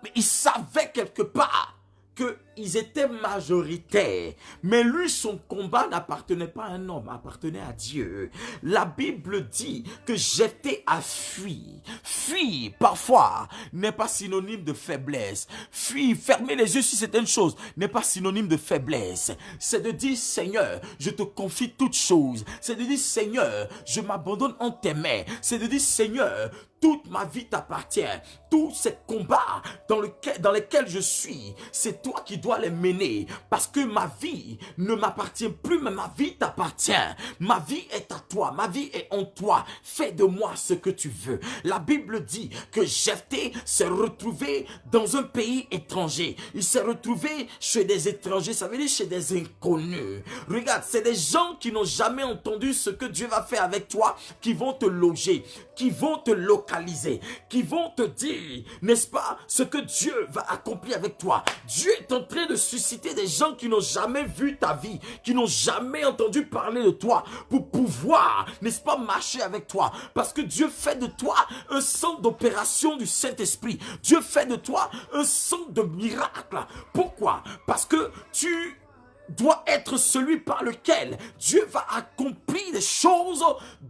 Mais il savait quelque part qu'ils étaient majoritaires. Mais lui, son combat n'appartenait pas à un homme, appartenait à Dieu. La Bible dit que Jephthé a fui. Fuir, parfois, n'est pas synonyme de faiblesse. Fuir, fermer les yeux sur certaines choses, n'est pas synonyme de faiblesse. C'est de dire, Seigneur, je te confie toutes choses. C'est de dire, Seigneur, je m'abandonne en tes mains. C'est de dire, Seigneur, toute ma vie t'appartient. Tous ces combats dans lesquels je suis, c'est toi qui dois les mener. Parce que ma vie ne m'appartient plus, mais ma vie t'appartient. Ma vie est à toi, ma vie est en toi. Fais de moi ce que tu veux. La Bible dit que Jephthé s'est retrouvé dans un pays étranger. Il s'est retrouvé chez des étrangers, ça veut dire chez des inconnus. Regarde, c'est des gens qui n'ont jamais entendu ce que Dieu va faire avec toi, qui vont te loger, qui vont te localiser, qui vont te dire, n'est-ce pas, ce que Dieu va accomplir avec toi. Dieu est en train de susciter des gens qui n'ont jamais vu ta vie, qui n'ont jamais entendu parler de toi, pour pouvoir, n'est-ce pas, marcher avec toi. Parce que Dieu fait de toi un centre d'opération du Saint-Esprit. Dieu fait de toi un centre de miracle. Pourquoi? Parce que tu doit être celui par lequel Dieu va accomplir des choses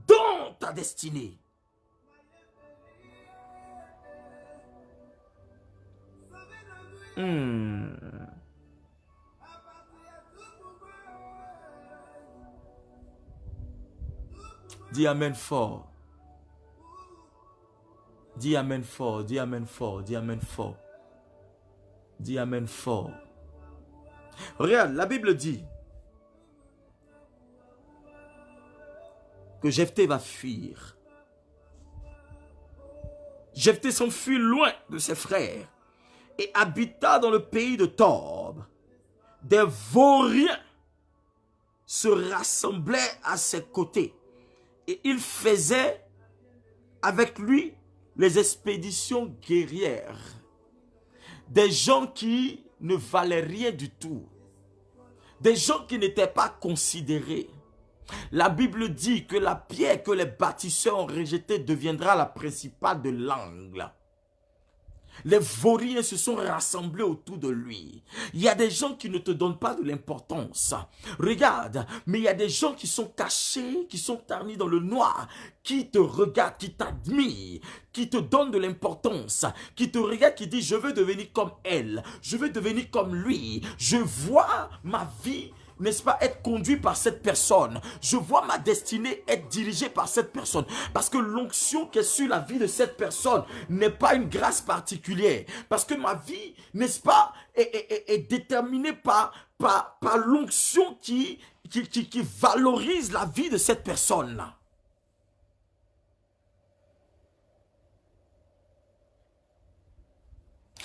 dans ta destinée. Dis amen fort. Dis amen fort, dis amen fort, dis amen fort. Dis amen fort. Regarde, la Bible dit que Jephthé va fuir. Jephthé s'enfuit loin de ses frères et habita dans le pays de Tob. Des vauriens se rassemblaient à ses côtés et il faisait avec lui les expéditions guerrières. Des gens qui ne valaient rien du tout. Des gens qui n'étaient pas considérés. La Bible dit que la pierre que les bâtisseurs ont rejetée deviendra la principale de l'angle. Les vauriens se sont rassemblés autour de lui. Il y a des gens qui ne te donnent pas de l'importance. Regarde, mais il y a des gens qui sont cachés, qui sont tarnis dans le noir, qui te regardent, qui t'admirent, qui te donnent de l'importance, qui te regardent, qui disent « Je veux devenir comme elle, je veux devenir comme lui, je vois ma vie ». N'est-ce pas, être conduit par cette personne. Je vois ma destinée être dirigée par cette personne. Parce que l'onction qui est sur la vie de cette personne n'est pas une grâce particulière. Parce que ma vie, n'est-ce pas, est déterminée par l'onction qui valorise la vie de cette personne-là.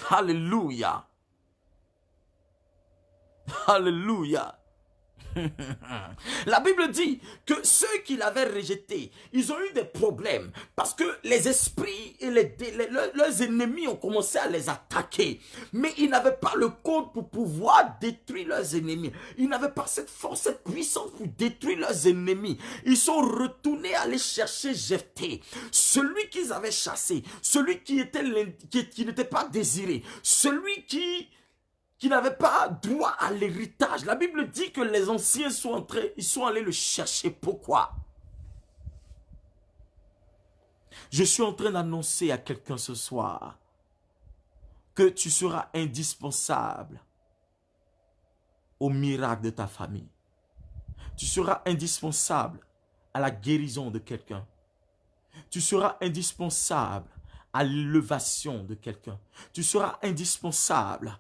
Alléluia. Alléluia. La Bible dit que ceux qui l'avaient rejeté, ils ont eu des problèmes parce que les esprits et leurs ennemis ont commencé à les attaquer. Mais ils n'avaient pas le code pour pouvoir détruire leurs ennemis. Ils n'avaient pas cette force, cette puissance pour détruire leurs ennemis. Ils sont retournés aller chercher Jephthé, celui qu'ils avaient chassé, celui qui n'était pas désiré, celui qui n'avait pas droit à l'héritage. La Bible dit que les anciens ils sont allés le chercher. Pourquoi? Je suis en train d'annoncer à quelqu'un ce soir que tu seras indispensable au miracle de ta famille. Tu seras indispensable à la guérison de quelqu'un. Tu seras indispensable à l'élévation de quelqu'un. Tu seras indispensable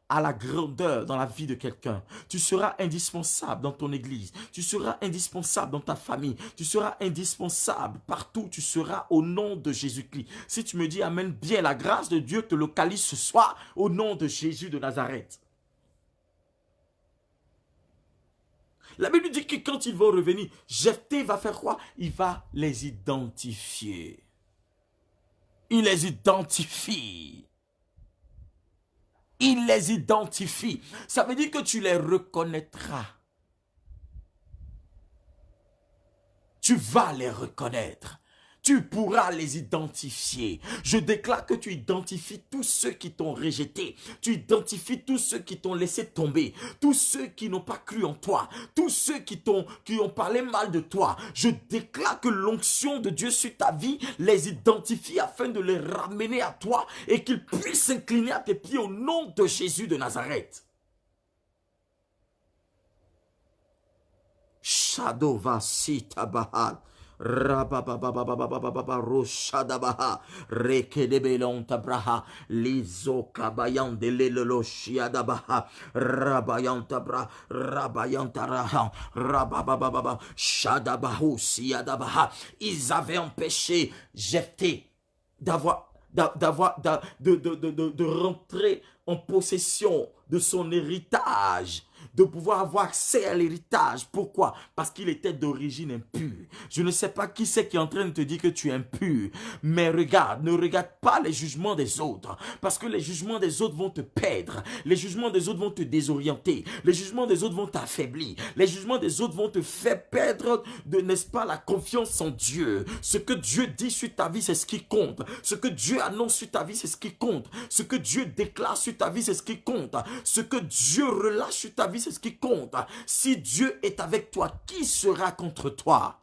à la grandeur dans la vie de quelqu'un. Tu seras indispensable dans ton église. Tu seras indispensable dans ta famille. Tu seras indispensable partout. Tu seras au nom de Jésus-Christ. Si tu me dis amen, bien, la grâce de Dieu te localise ce soir au nom de Jésus de Nazareth. La Bible dit que quand ils vont revenir, Jephthé va faire quoi? Il va les identifier. Il les identifie. Il les identifie. Ça veut dire que tu les reconnaîtras. Tu vas les reconnaître. Tu pourras les identifier. Je déclare que tu identifies tous ceux qui t'ont rejeté. Tu identifies tous ceux qui t'ont laissé tomber. Tous ceux qui n'ont pas cru en toi. Tous ceux qui ont parlé mal de toi. Je déclare que l'onction de Dieu sur ta vie les identifie afin de les ramener à toi et qu'ils puissent s'incliner à tes pieds au nom de Jésus de Nazareth. Shadova Sitabaha. Rababababababababa roshadabaha rekedebelontabraha lizokabayandeleleloshiadabaha rabayantabra rabayantaraha rababababa shadabahu siadabaha. Ils avaient empêché Jephthé de rentrer en possession de son héritage, de pouvoir avoir accès à l'héritage. Pourquoi? Parce qu'il était d'origine impure. Je ne sais pas qui c'est qui est en train de te dire que tu es impur, mais regarde, ne regarde pas les jugements des autres, parce que les jugements des autres vont te perdre, les jugements des autres vont te désorienter, les jugements des autres vont t'affaiblir, les jugements des autres vont te faire perdre n'est-ce pas, la confiance en Dieu. Ce que Dieu dit sur ta vie, c'est ce qui compte. Ce que Dieu annonce sur ta vie, c'est ce qui compte. Ce que Dieu déclare sur ta vie, c'est ce qui compte. Ce que Dieu relâche sur ta vie, c'est ce qui compte. Si Dieu est avec toi, qui sera contre toi?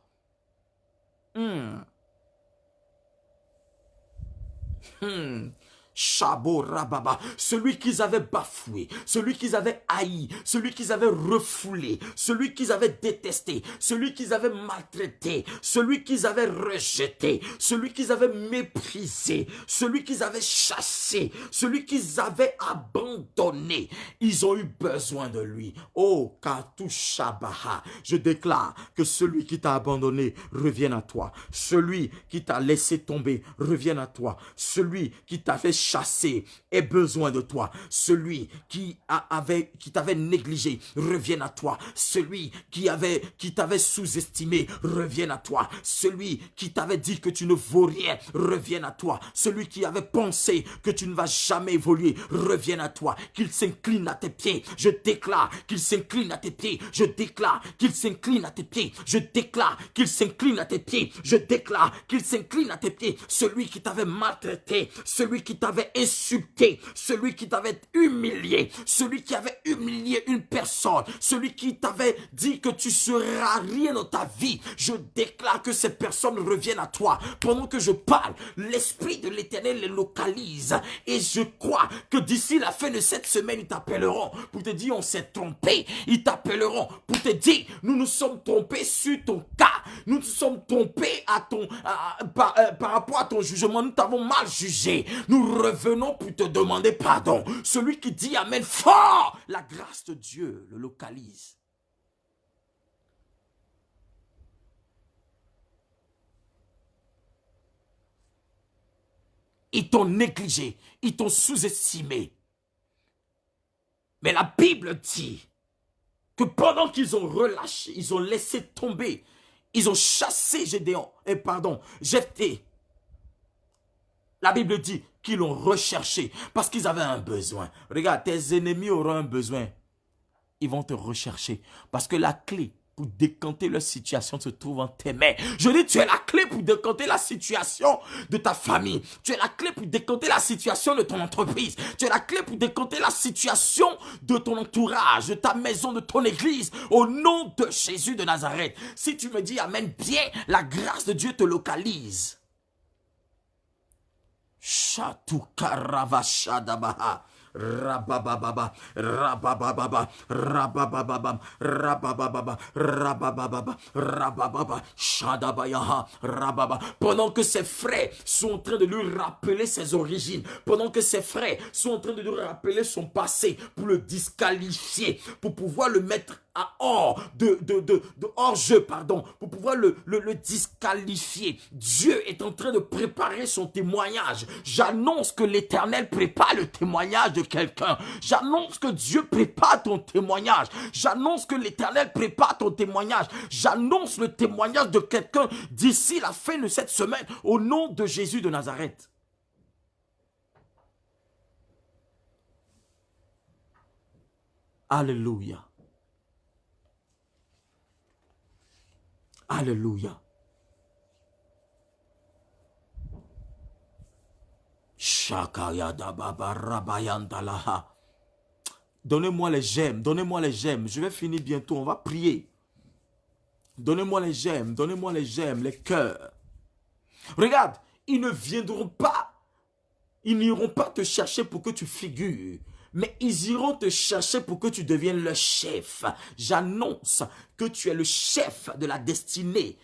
Chabo Rababa, celui qu'ils avaient bafoué, celui qu'ils avaient haï, celui qu'ils avaient refoulé, celui qu'ils avaient détesté, celui qu'ils avaient maltraité, celui qu'ils avaient rejeté, celui qu'ils avaient méprisé, celui qu'ils avaient chassé, celui qu'ils avaient abandonné. Ils ont eu besoin de lui. Oh, Katou Shabaha, je déclare que celui qui t'a abandonné revienne à toi. Celui qui t'a laissé tomber revienne à toi. Celui qui t'a fait chasser ait besoin de toi. Celui qui t'avait négligé revienne à toi. Celui qui t'avait sous-estimé revienne à toi. Celui qui t'avait dit que tu ne vaux rien revienne à toi. Celui qui avait pensé que tu ne vas jamais évoluer revienne à toi. Qu'il s'incline à tes pieds. Je déclare qu'il s'incline à tes pieds. Je déclare qu'il s'incline à tes pieds. Je déclare qu'il s'incline à tes pieds. Je déclare qu'il s'incline à tes pieds. Celui qui t'avait maltraité, celui qui t'avait insulté, celui qui t'avait humilié, celui qui avait humilié une personne, celui qui t'avait dit que tu seras rien dans ta vie, je déclare que ces personnes reviennent à toi. Pendant que je parle, l'Esprit de l'Éternel les localise et je crois que d'ici la fin de cette semaine, ils t'appelleront pour te dire on s'est trompé. Ils t'appelleront pour te dire nous nous sommes trompés sur ton cas, nous nous sommes trompés par rapport à ton jugement, nous t'avons mal jugé. Nous revenons pour te demander pardon. Celui qui dit amen fort, la grâce de Dieu le localise. Ils t'ont négligé, ils t'ont sous-estimé. Mais la Bible dit que pendant qu'ils ont relâché, ils ont laissé tomber, ils ont chassé Jephthé. La Bible dit qu'ils l'ont recherché parce qu'ils avaient un besoin. Regarde, tes ennemis auront un besoin. Ils vont te rechercher parce que la clé pour décanter leur situation se trouve en tes mains. Je dis, tu es la clé pour décanter la situation de ta famille. Tu es la clé pour décanter la situation de ton entreprise. Tu es la clé pour décanter la situation de ton entourage, de ta maison, de ton église. Au nom de Jésus de Nazareth. Si tu me dis amen bien, la grâce de Dieu te localise. Chatou karavashadabaha. Rabababa, rabababa, rabababa, rabababa, rabababa, rabababa, shadabayaha, rababa. Pendant que ses frères sont en train de lui rappeler ses origines, pendant que ses frères sont en train de lui rappeler son passé pour le disqualifier, pour pouvoir le mettre hors jeu, pour pouvoir le disqualifier. Dieu est en train de préparer son témoignage. J'annonce que l'Éternel prépare le témoignage de quelqu'un. J'annonce que Dieu prépare ton témoignage. J'annonce que l'Éternel prépare ton témoignage. J'annonce le témoignage de quelqu'un d'ici la fin de cette semaine au nom de Jésus de Nazareth. Alléluia. Alléluia. Donnez-moi les j'aime, donnez-moi les j'aime. Je vais finir bientôt, on va prier. Donnez-moi les j'aime, les cœurs. Regarde, ils ne viendront pas, ils n'iront pas te chercher pour que tu figures. Mais ils iront te chercher pour que tu deviennes le chef. J'annonce que tu es le chef de la destinée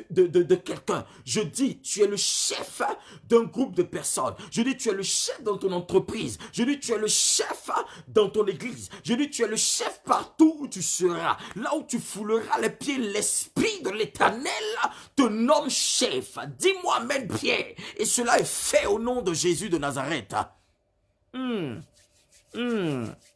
de quelqu'un. Je dis, tu es le chef d'un groupe de personnes. Je dis, tu es le chef dans ton entreprise. Je dis, tu es le chef dans ton église. Je dis, tu es le chef partout où tu seras. Là où tu fouleras les pieds, l'Esprit de l'Éternel te nomme chef. Dis-moi, amen, Pierre. Et cela est fait au nom de Jésus de Nazareth.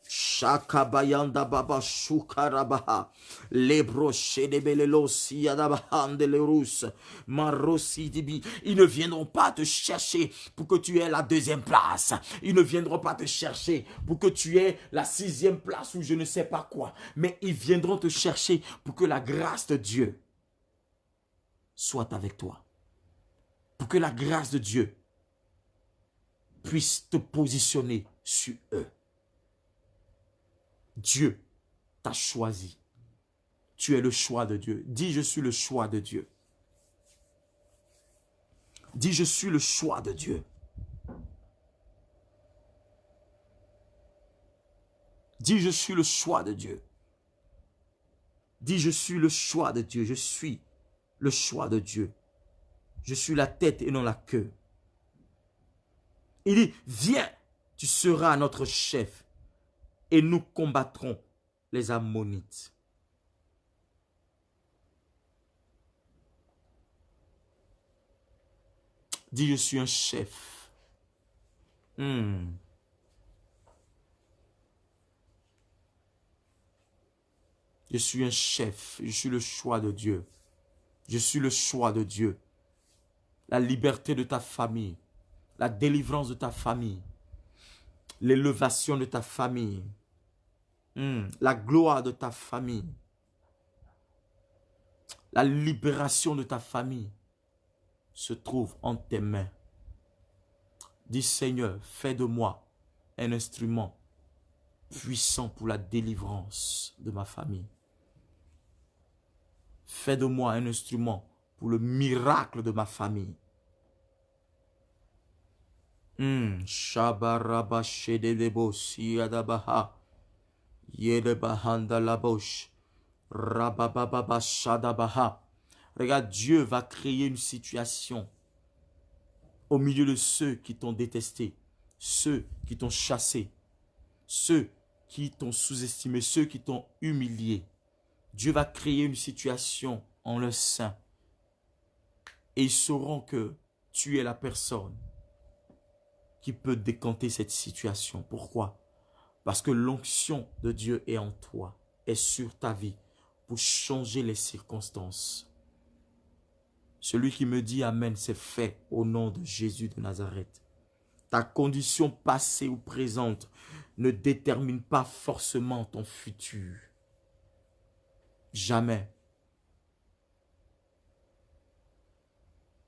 Shakabayanda baba shukarabaha lebro shedebelelo siyadabahande le rus marosi dibi. Ils ne viendront pas te chercher pour que tu aies la 2e place. Ils ne viendront pas te chercher pour que tu aies la 6e place ou je ne sais pas quoi. Mais ils viendront te chercher pour que la grâce de Dieu soit avec toi. Pour que la grâce de Dieu puisse te positionner sur eux. Dieu t'a choisi. Tu es le choix de Dieu. Dis, je suis le choix de Dieu. Dis, je suis le choix de Dieu. Dis, je suis le choix de Dieu. Dis, je suis le choix de Dieu. Je suis le choix de Dieu. Je suis la tête et non la queue. Il dit, viens, tu seras notre chef et nous combattrons les Ammonites. Dis, je suis un chef. Je suis un chef. Je suis le choix de Dieu. Je suis le choix de Dieu. La liberté de ta famille. La délivrance de ta famille. L'élévation de ta famille. La gloire de ta famille. La libération de ta famille se trouve en tes mains. Dis Seigneur, fais de moi un instrument puissant pour la délivrance de ma famille. Fais de moi un instrument pour le miracle de ma famille. Shabaraba shedebo siadabaha yedebahanda labosh rabababa shadabaha. Regarde, Dieu va créer une situation au milieu de ceux qui t'ont détesté, ceux qui t'ont chassé, ceux qui t'ont sous-estimé, ceux qui t'ont humilié. Dieu va créer une situation en leur sein. Et ils sauront que tu es la personne qui peut décanter cette situation. Pourquoi? Parce que l'onction de Dieu est en toi, est sur ta vie, pour changer les circonstances. Celui qui me dit Amen, c'est fait au nom de Jésus de Nazareth. Ta condition passée ou présente ne détermine pas forcément ton futur. Jamais.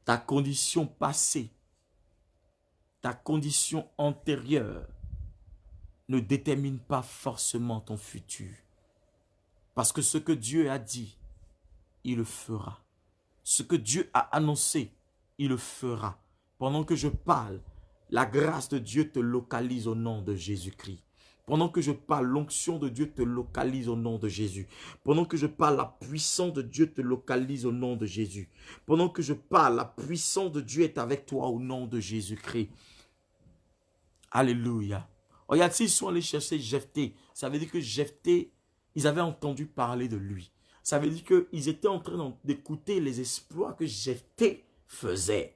Ta condition passée, ta condition antérieure ne détermine pas forcément ton futur. Parce que ce que Dieu a dit, il le fera. Ce que Dieu a annoncé, il le fera. Pendant que je parle, la grâce de Dieu te localise au nom de Jésus-Christ. Pendant que je parle, l'onction de Dieu te localise au nom de Jésus. Pendant que je parle, la puissance de Dieu te localise au nom de Jésus. Pendant que je parle, la puissance de Dieu est avec toi au nom de Jésus-Christ. Alléluia. Regarde, s'ils sont allés chercher Jephthé, ça veut dire que Jephthé, ils avaient entendu parler de lui. Ça veut dire qu'ils étaient en train d'écouter les exploits que Jephthé faisait.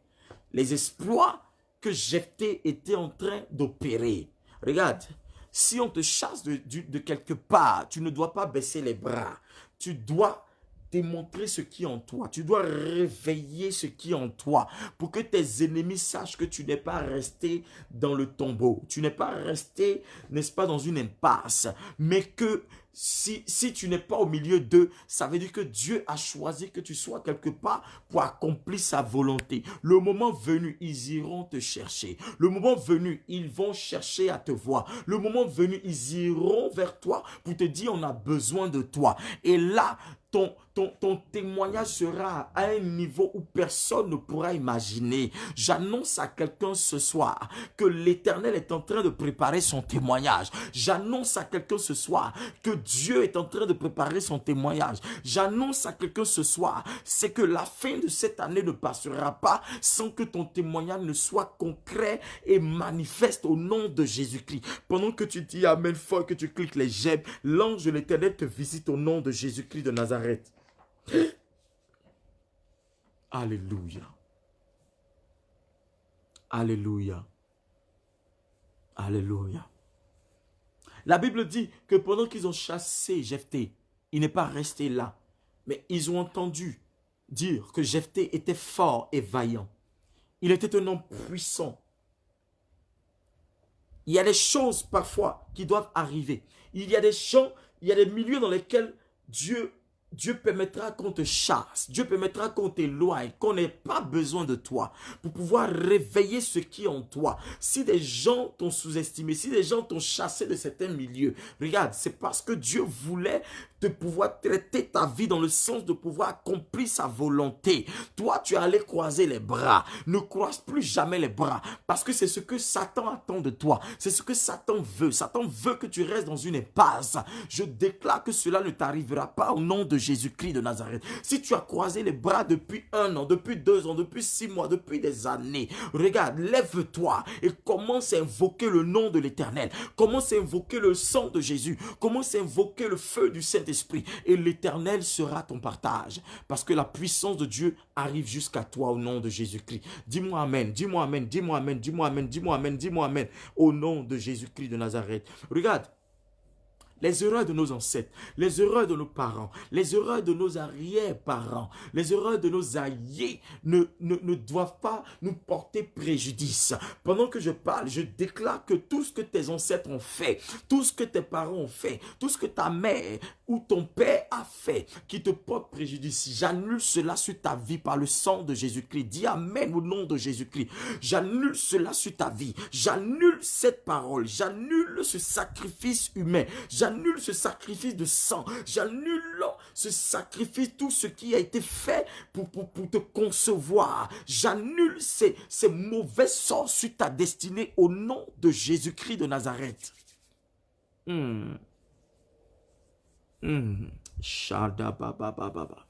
Les exploits que Jephthé était en train d'opérer. Regarde, si on te chasse de quelque part, tu ne dois pas baisser les bras. Tu dois démontrer ce qui est en toi. Tu dois réveiller ce qui est en toi pour que tes ennemis sachent que tu n'es pas resté dans le tombeau. Tu n'es pas resté, n'est-ce pas, dans une impasse. Mais que si tu n'es pas au milieu d'eux, ça veut dire que Dieu a choisi que tu sois quelque part pour accomplir sa volonté. Le moment venu, ils iront te chercher. Le moment venu, ils vont chercher à te voir. Le moment venu, ils iront vers toi pour te dire on a besoin de toi. Et là, ton témoignage sera à un niveau où personne ne pourra imaginer. J'annonce à quelqu'un ce soir que l'Éternel est en train de préparer son témoignage. J'annonce à quelqu'un ce soir que Dieu est en train de préparer son témoignage. J'annonce à quelqu'un ce soir, c'est que la fin de cette année ne passera pas sans que ton témoignage ne soit concret et manifeste au nom de Jésus-Christ. Pendant que tu dis Amen fort, que tu cliques les j'aime, l'ange de l'Éternel te visite au nom de Jésus-Christ de Nazareth. Alléluia. Alléluia. Alléluia. La Bible dit que pendant qu'ils ont chassé Jephthé, il n'est pas resté là. Mais ils ont entendu dire que Jephthé était fort et vaillant. Il était un homme puissant. Il y a des choses parfois qui doivent arriver. Il y a des champs, il y a des milieux dans lesquels Dieu Dieu permettra qu'on te chasse, Dieu permettra qu'on t'éloigne, qu'on n'ait pas besoin de toi pour pouvoir réveiller ce qui est en toi. Si des gens t'ont sous-estimé, si des gens t'ont chassé de certains milieux, regarde, c'est parce que Dieu voulait de pouvoir traiter ta vie dans le sens de pouvoir accomplir sa volonté. Toi, tu es allé croiser les bras. Ne croise plus jamais les bras parce que c'est ce que Satan attend de toi. C'est ce que Satan veut. Satan veut que tu restes dans une impasse. Je déclare que cela ne t'arrivera pas au nom de Jésus-Christ de Nazareth. Si tu as croisé les bras depuis 1 an, depuis 2 ans, depuis 6 mois, depuis des années, regarde, lève-toi et commence à invoquer le nom de l'Éternel. Commence à invoquer le sang de Jésus. Commence à invoquer le feu du Saint-Esprit. Et l'Éternel sera ton partage. Parce que la puissance de Dieu arrive jusqu'à toi au nom de Jésus-Christ. Dis-moi Amen, dis-moi Amen, dis-moi Amen, dis-moi Amen, dis-moi Amen, dis-moi Amen. Au nom de Jésus-Christ de Nazareth. Regarde. Les erreurs de nos ancêtres, les erreurs de nos parents, les erreurs de nos arrière-parents, les erreurs de nos aïeux ne doivent pas nous porter préjudice. Pendant que je parle, je déclare que tout ce que tes ancêtres ont fait, tout ce que tes parents ont fait, tout ce que ta mère ou ton père a fait, qui te porte préjudice, j'annule cela sur ta vie par le sang de Jésus-Christ. Dis Amen au nom de Jésus-Christ. J'annule cela sur ta vie. J'annule cette parole. J'annule ce sacrifice humain. J'annule ce sacrifice de sang. J'annule ce sacrifice, tout ce qui a été fait pour te concevoir. J'annule ces mauvais sorts sur ta destinée au nom de Jésus-Christ de Nazareth. Shadabababa.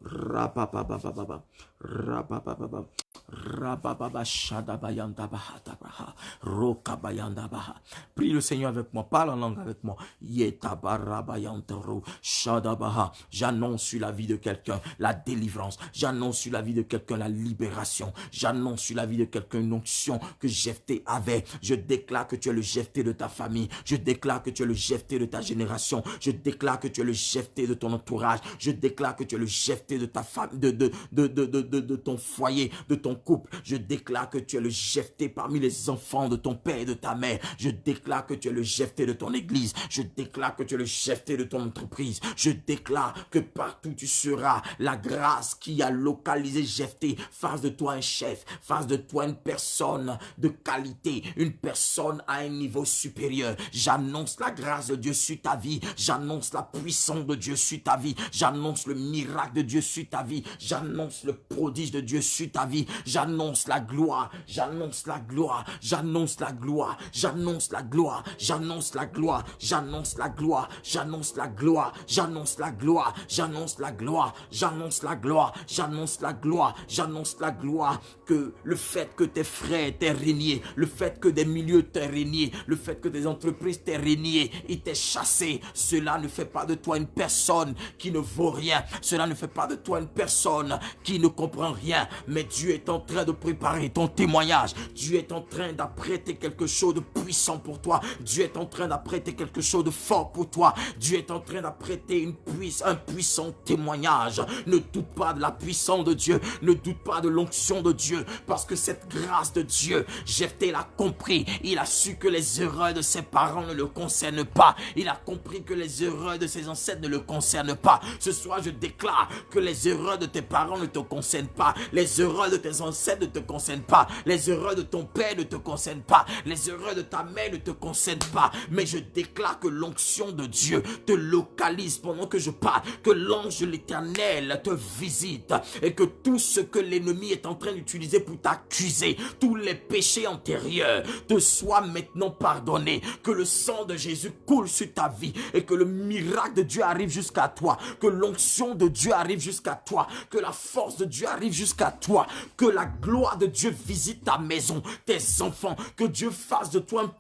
Rapapapapapa. Rapapapapa. Rabababa shadabayandabaha tabaha. Rokabayandabaha. Prie le Seigneur avec moi, parle en langue avec moi. Yetabarabayantaro shadabaha. J'annonce sur la vie de quelqu'un la délivrance. J'annonce sur la vie de quelqu'un la libération. J'annonce sur la vie de quelqu'un une onction que Jephthé avait. Je déclare que tu es le Jephthé de ta famille. Je déclare que tu es le Jephthé de ta génération. Je déclare que tu es le Jephthé de ton entourage. Je déclare que tu es le Jephthé de ta femme, de ton foyer, de ton couple. Je déclare que tu es le Jephthé parmi les enfants de ton père et de ta mère. Je déclare que tu es le Jephthé de ton église. Je déclare que tu es le Jephthé de ton entreprise. Je déclare que partout tu seras, la grâce qui a localisé Jephthé fasse de toi un chef, fasse de toi une personne de qualité, une personne à un niveau supérieur. J'annonce la grâce de Dieu sur ta vie. J'annonce la puissance de Dieu sur ta vie. J'annonce le miracle de Dieu sur ta vie. J'annonce le prodige de Dieu sur ta vie. J'annonce la gloire. J'annonce la gloire. J'annonce la gloire. J'annonce la gloire. J'annonce la gloire. J'annonce la gloire. J'annonce la gloire. J'annonce la gloire. J'annonce la gloire. J'annonce la gloire. J'annonce la gloire. J'annonce la gloire. Que le fait que tes frères t'aient régné, le fait que des milieux t'aient régné, le fait que des entreprises t'aient régné et t'aient chassé, cela ne fait pas de toi une personne qui ne vaut rien. Cela ne fait pas de toi une personne qui ne comprend rien. Mais Dieu est en train de préparer ton témoignage. Dieu est en train d'apprêter quelque chose de puissant pour toi. Dieu est en train d'apprêter quelque chose de fort pour toi. Dieu est en train d'apprêter un puissant témoignage. Ne doute pas de la puissance de Dieu. Ne doute pas de l'onction de Dieu. Parce que cette grâce de Dieu, Jephthé l'a compris. Il a su que les erreurs de ses parents ne le concernent pas. Il a compris que les erreurs de ses ancêtres ne le concernent pas. Ce soir, je déclare que les erreurs de tes parents ne te concernent pas. Les erreurs de tes ancêtres ne te concernent pas. Les erreurs de ton père ne te concernent pas. Les erreurs de ta mère ne te concernent pas. Mais je déclare que l'onction de Dieu te localise pendant que je parle. Que l'ange de l'Éternel te visite. Et que tout ce que l'ennemi est en train d'utiliser pour t'accuser, tous les péchés antérieurs te soient maintenant pardonnés. Que le sang de Jésus coule sur ta vie. Et que le miracle de Dieu arrive jusqu'à toi. Que l'onction de Dieu arrive jusqu'à toi. Que la force de Dieu arrive jusqu'à toi. Que la gloire de Dieu visite ta maison, tes enfants. Que Dieu fasse de toi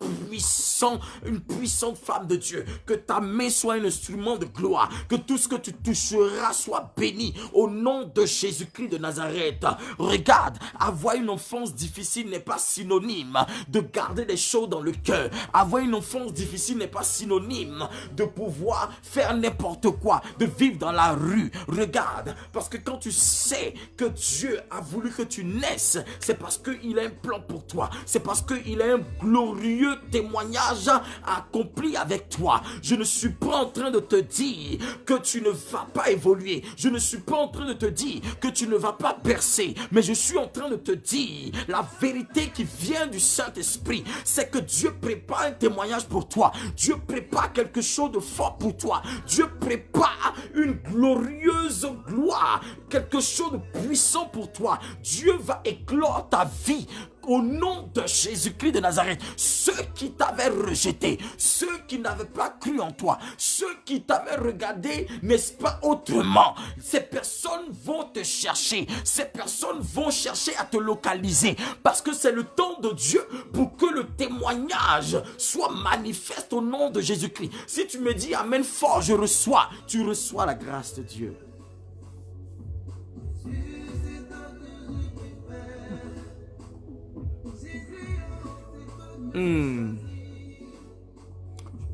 une puissante femme de Dieu. Que ta main soit un instrument de gloire. Que tout ce que tu toucheras soit béni au nom de Jésus-Christ de Nazareth. Regarde, avoir une enfance difficile n'est pas synonyme de garder des choses dans le cœur. Avoir une enfance difficile n'est pas synonyme de pouvoir faire n'importe quoi, de vivre dans la rue. Regarde, parce que quand tu sais que Dieu a voulu que tu naisses, c'est parce qu'il a un plan pour toi. C'est parce qu'il qu'il a un glorieux témoignage accompli avec toi. Je ne suis pas en train de te dire que tu ne vas pas évoluer. Je ne suis pas en train de te dire que tu ne vas pas percer. Mais je suis en train de te dire la vérité qui vient du Saint-Esprit. C'est que Dieu prépare un témoignage pour toi. Dieu prépare quelque chose de fort pour toi. Dieu prépare une glorieuse gloire. Quelque chose de puissant pour toi. Dieu va éclore ta vie. Au nom de Jésus-Christ de Nazareth, ceux qui t'avaient rejeté, ceux qui n'avaient pas cru en toi, ceux qui t'avaient regardé, n'est-ce pas, autrement, ces personnes vont te chercher, ces personnes vont chercher à te localiser, parce que c'est le temps de Dieu pour que le témoignage soit manifeste au nom de Jésus-Christ. Si tu me dis amen fort, je reçois, tu reçois la grâce de Dieu.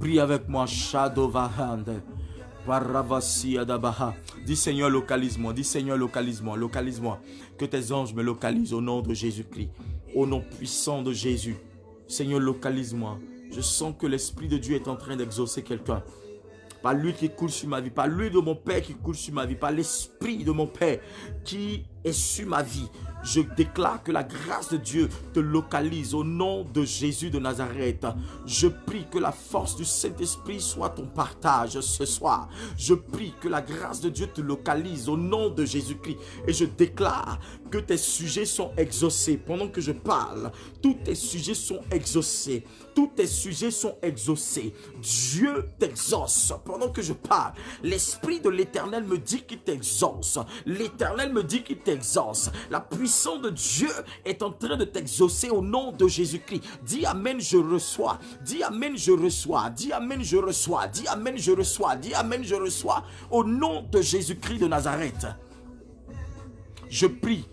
Prie avec moi, Shadow Vahande. Dis Seigneur, localise-moi. Dis Seigneur, localise-moi. Localise-moi. Que tes anges me localisent au nom de Jésus-Christ. Au nom puissant de Jésus. Seigneur, localise-moi. Je sens que l'Esprit de Dieu est en train d'exaucer quelqu'un. Par l'huile qui coule sur ma vie. Par l'huile de mon Père qui coule sur ma vie. Par l'Esprit de mon Père qui est sur ma vie. Je déclare que la grâce de Dieu te localise au nom de Jésus de Nazareth. Je prie que la force du Saint-Esprit soit ton partage ce soir. Je prie que la grâce de Dieu te localise au nom de Jésus-Christ. Et je déclare que tes sujets sont exaucés. Pendant que je parle, tous tes sujets sont exaucés. Tous tes sujets sont exaucés. Dieu t'exauce. Pendant que je parle, l'Esprit de l'Éternel me dit qu'il t'exauce. L'Éternel me dit qu'il t'exauce. La puissance de Dieu est en train de t'exaucer au nom de Jésus-Christ. Dis amen, je reçois. Dis amen, je reçois. Dis amen, je reçois. Dis amen, je reçois. Dis amen, je reçois. Au nom de Jésus-Christ de Nazareth. Je prie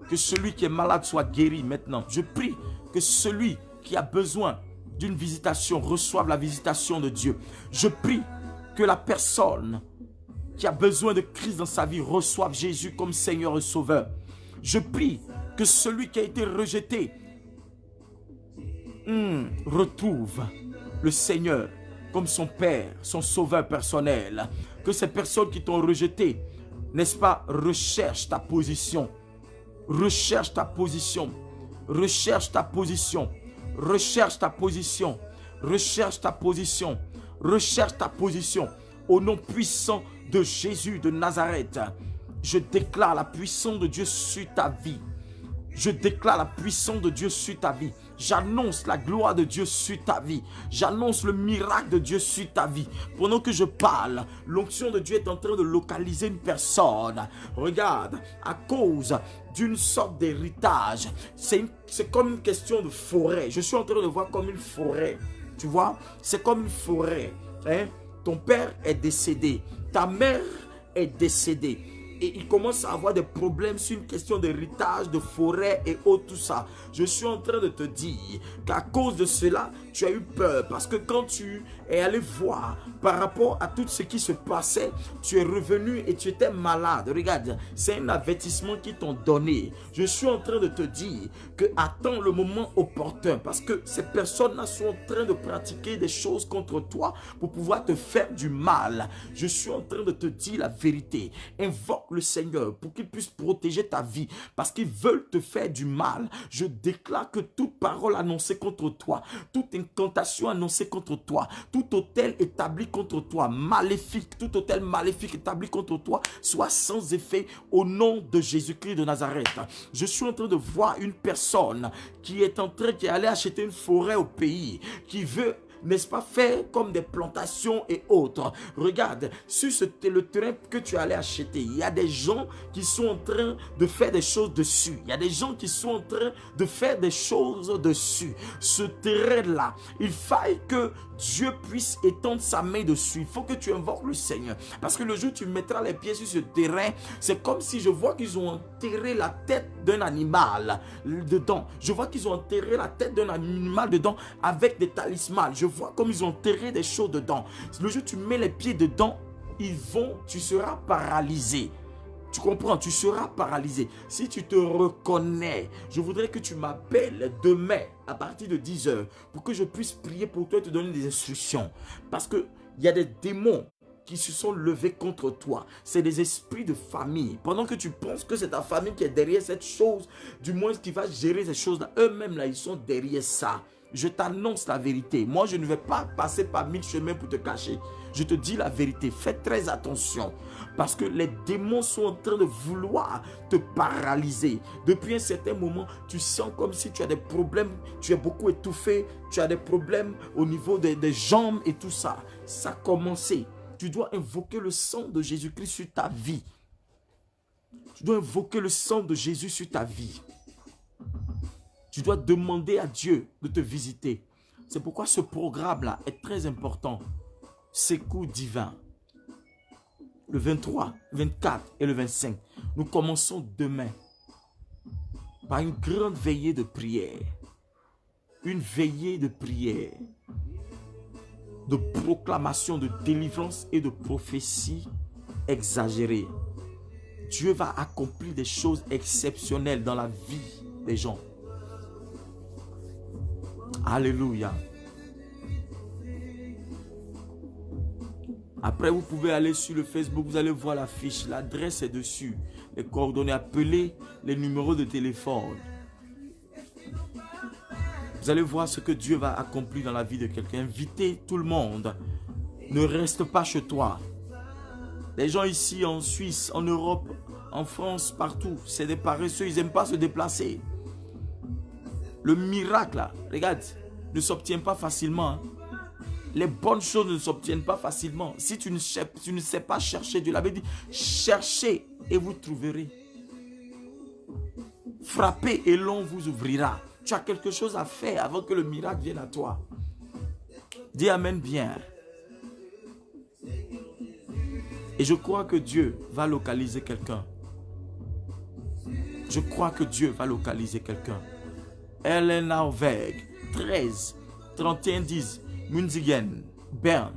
que celui qui est malade soit guéri maintenant. Je prie que celui qui a besoin d'une visitation reçoive la visitation de Dieu. Je prie que la personne qui a besoin de Christ dans sa vie reçoive Jésus comme Seigneur et Sauveur. Je prie que celui qui a été rejeté retrouve le Seigneur comme son Père, son Sauveur personnel. Que ces personnes qui t'ont rejeté, n'est-ce pas, recherchent ta position. Recherche ta position. Recherche ta position. Recherche ta position. Recherche ta position. Recherche ta position. Au nom puissant de Jésus de Nazareth. Je déclare la puissance de Dieu sur ta vie. Je déclare la puissance de Dieu sur ta vie. J'annonce la gloire de Dieu sur ta vie. J'annonce le miracle de Dieu sur ta vie. Pendant que je parle, l'onction de Dieu est en train de localiser une personne. Regarde, à cause d'une sorte d'héritage, c'est comme une question de forêt. Je suis en train de voir comme une forêt. Tu vois, c'est comme une forêt. Hein? Ton père est décédé. Ta mère est décédée. Et il commence à avoir des problèmes sur une question d'héritage, de forêt et autres, tout ça. Je suis en train de te dire qu'à cause de cela, tu as eu peur. Parce que quand tu es allé voir par rapport à tout ce qui se passait, tu es revenu et tu étais malade. Regarde, c'est un avertissement qu'ils t'ont donné. Je suis en train de te dire que attends le moment opportun. Parce que ces personnes-là sont en train de pratiquer des choses contre toi pour pouvoir te faire du mal. Je suis en train de te dire la vérité. Invoque le Seigneur pour qu'il puisse protéger ta vie parce qu'ils veulent te faire du mal. Je déclare que toute parole annoncée contre toi, toute incantation annoncée contre toi, tout autel établi contre toi, maléfique, tout autel maléfique établi contre toi, soit sans effet au nom de Jésus-Christ de Nazareth. Je suis en train de voir une personne qui est allée acheter une forêt au pays, qui veut, n'est-ce pas, faire comme des plantations et autres. Regarde, sur le terrain que tu allais acheter, il y a des gens qui sont en train de faire des choses dessus. Il y a des gens qui sont en train de faire des choses dessus. Ce terrain-là, il faille que Dieu puisse étendre sa main dessus. Il faut que tu invoques le Seigneur. Parce que le jour où tu mettras les pieds sur ce terrain, c'est comme si je vois qu'ils ont enterré la tête d'un animal dedans. Je vois qu'ils ont enterré la tête d'un animal dedans avec des talismans. Je vois comme ils ont enterré des choses dedans. Le jour où tu mets les pieds dedans, tu seras paralysé. Tu comprends? Tu seras paralysé. Si tu te reconnais, je voudrais que tu m'appelles demain à partir de 10 heures pour que je puisse prier pour toi et te donner des instructions. Parce qu'il y a des démons qui se sont levés contre toi. C'est des esprits de famille. Pendant que tu penses que c'est ta famille qui est derrière cette chose, du moins qui va gérer ces choses-là, eux-mêmes là, ils sont derrière ça. Je t'annonce la vérité. Moi, je ne vais pas passer par 1000 chemins pour te cacher. Je te dis la vérité. Fais très attention. Parce que les démons sont en train de vouloir te paralyser. Depuis un certain moment, tu sens comme si tu as des problèmes. Tu es beaucoup étouffé. Tu as des problèmes au niveau des jambes et tout ça. Ça a commencé. Tu dois invoquer le sang de Jésus-Christ sur ta vie. Tu dois invoquer le sang de Jésus sur ta vie. Tu dois demander à Dieu de te visiter. C'est pourquoi ce programme-là est très important. Secours divin. Le 23, 24 et le 25. Nous commençons demain par une grande veillée de prière. Une veillée de prière. De proclamation, de délivrance et de prophétie exagérée. Dieu va accomplir des choses exceptionnelles dans la vie des gens. Alléluia. Après, vous pouvez aller sur le Facebook, vous allez voir la fiche, l'adresse est dessus. Les coordonnées, appelez les numéros de téléphone. Vous allez voir ce que Dieu va accomplir dans la vie de quelqu'un. Invitez tout le monde. Ne reste pas chez toi. Les gens ici en Suisse, en Europe, en France, partout, c'est des paresseux, ils n'aiment pas se déplacer. Le miracle, là, regarde, ne s'obtient pas facilement. Hein. Les bonnes choses ne s'obtiennent pas facilement. Si tu ne sais pas chercher, Dieu l'avait dit, cherchez et vous trouverez. Frappez et l'on vous ouvrira. Tu as quelque chose à faire avant que le miracle vienne à toi. Dis amen bien. Et je crois que Dieu va localiser quelqu'un. Je crois que Dieu va localiser quelqu'un. Elena Weg, 13, 31, 10, Munzigen, Bern.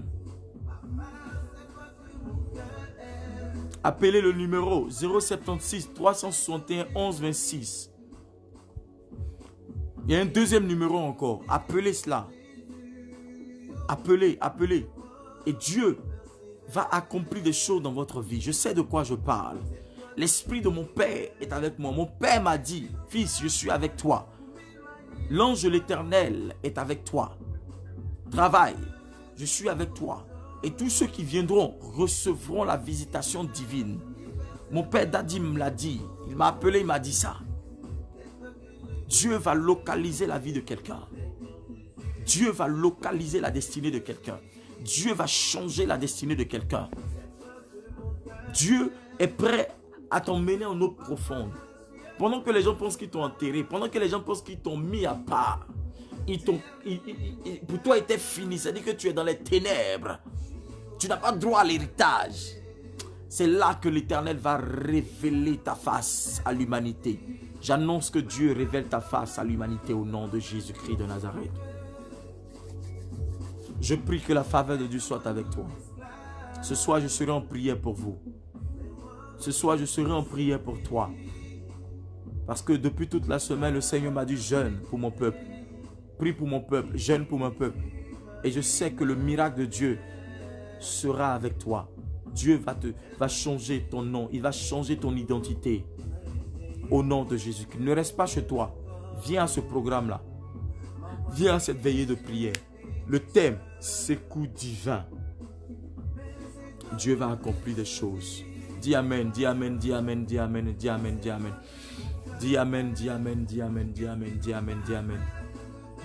Appelez le numéro 076 361 11 26. Il y a un deuxième numéro encore. Appelez cela. Appelez, appelez. Et Dieu va accomplir des choses dans votre vie. Je sais de quoi je parle. L'esprit de mon Père est avec moi. Mon Père m'a dit, fils, je suis avec toi. L'ange de l'Éternel est avec toi. Travaille, je suis avec toi. Et tous ceux qui viendront recevront la visitation divine. Mon Père Dadi me l'a dit. Il m'a appelé, il m'a dit ça. Dieu va localiser la vie de quelqu'un. Dieu va localiser la destinée de quelqu'un. Dieu va changer la destinée de quelqu'un. Dieu est prêt à t'emmener en eau profonde. Pendant que les gens pensent qu'ils t'ont enterré, pendant que les gens pensent qu'ils t'ont mis à part, pour toi, il était fini. C'est-à-dire que tu es dans les ténèbres. Tu n'as pas droit à l'héritage. C'est là que l'Éternel va révéler ta face à l'humanité. J'annonce que Dieu révèle ta face à l'humanité au nom de Jésus-Christ de Nazareth. Je prie que la faveur de Dieu soit avec toi. Ce soir, je serai en prière pour vous. Ce soir, je serai en prière pour toi. Parce que depuis toute la semaine, le Seigneur m'a dit jeûne pour mon peuple. Prie pour mon peuple, jeûne pour mon peuple. Et je sais que le miracle de Dieu sera avec toi. Dieu va changer ton nom. Il va changer ton identité. Au nom de Jésus-Christ. Ne reste pas chez toi. Viens à ce programme-là. Viens à cette veillée de prière. Le thème, secours divin. Dieu va accomplir des choses. Dis amen, dis amen, dis amen, dis amen, dis amen, dis amen. Dis amen, dis amen, dis amen, dis amen, dis amen, dis amen.